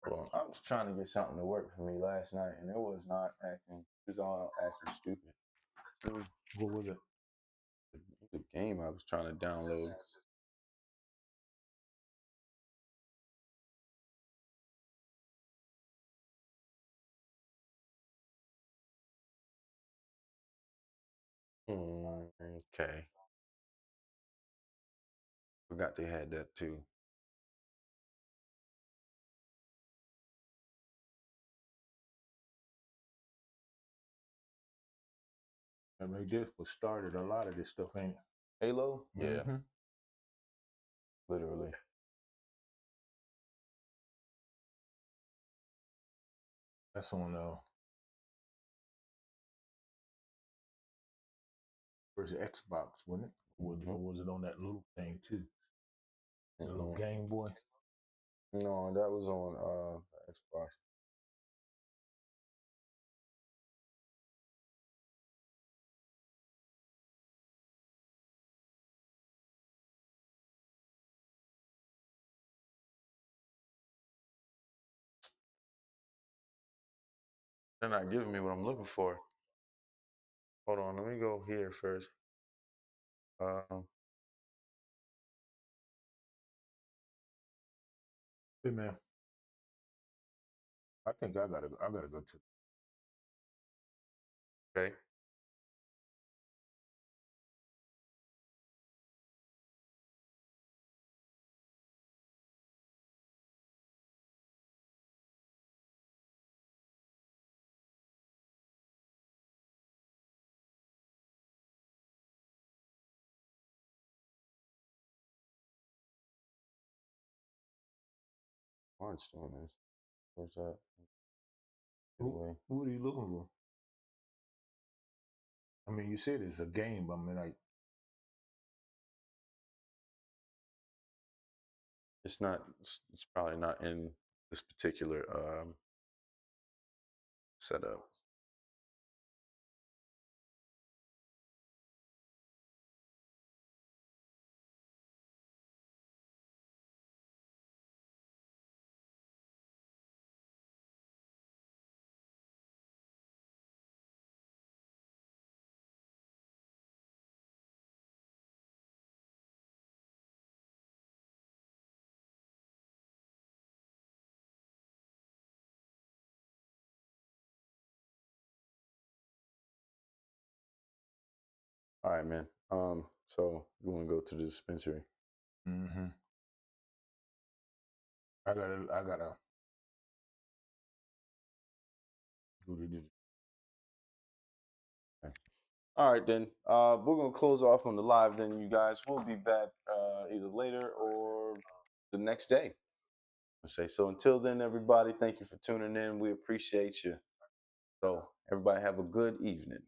B: Well, I was trying to get something to work for me last night, and it was not acting. It was all acting stupid.
A: What was it?
B: The game I was trying to download. Okay. Forgot they had that too.
A: And they just was started a lot of this stuff, ain't it?
B: Halo? Yeah.
A: Mhm.
B: Literally.
A: That's on where's the Xbox, wasn't it? Or was it on that little thing too? The little Game Boy?
B: No, that was on Xbox. They're not giving me what I'm looking for. Hold on, let me go here first.
A: Hey man, I think I gotta go to.
B: Okay. Barnstone is. Where's that?
A: Who are you looking for? I mean, you said it's a game, but I mean, like,
B: It's not. It's probably not in this particular setup. All right, man. So you want to go to the dispensary?
A: mm-hmm. I gotta go to the.
B: Okay. All right, then. We're gonna close off on the live. Then you guys will be back either later or the next day. I say so. Until then, everybody, thank you for tuning in. We appreciate you. So everybody have a good evening.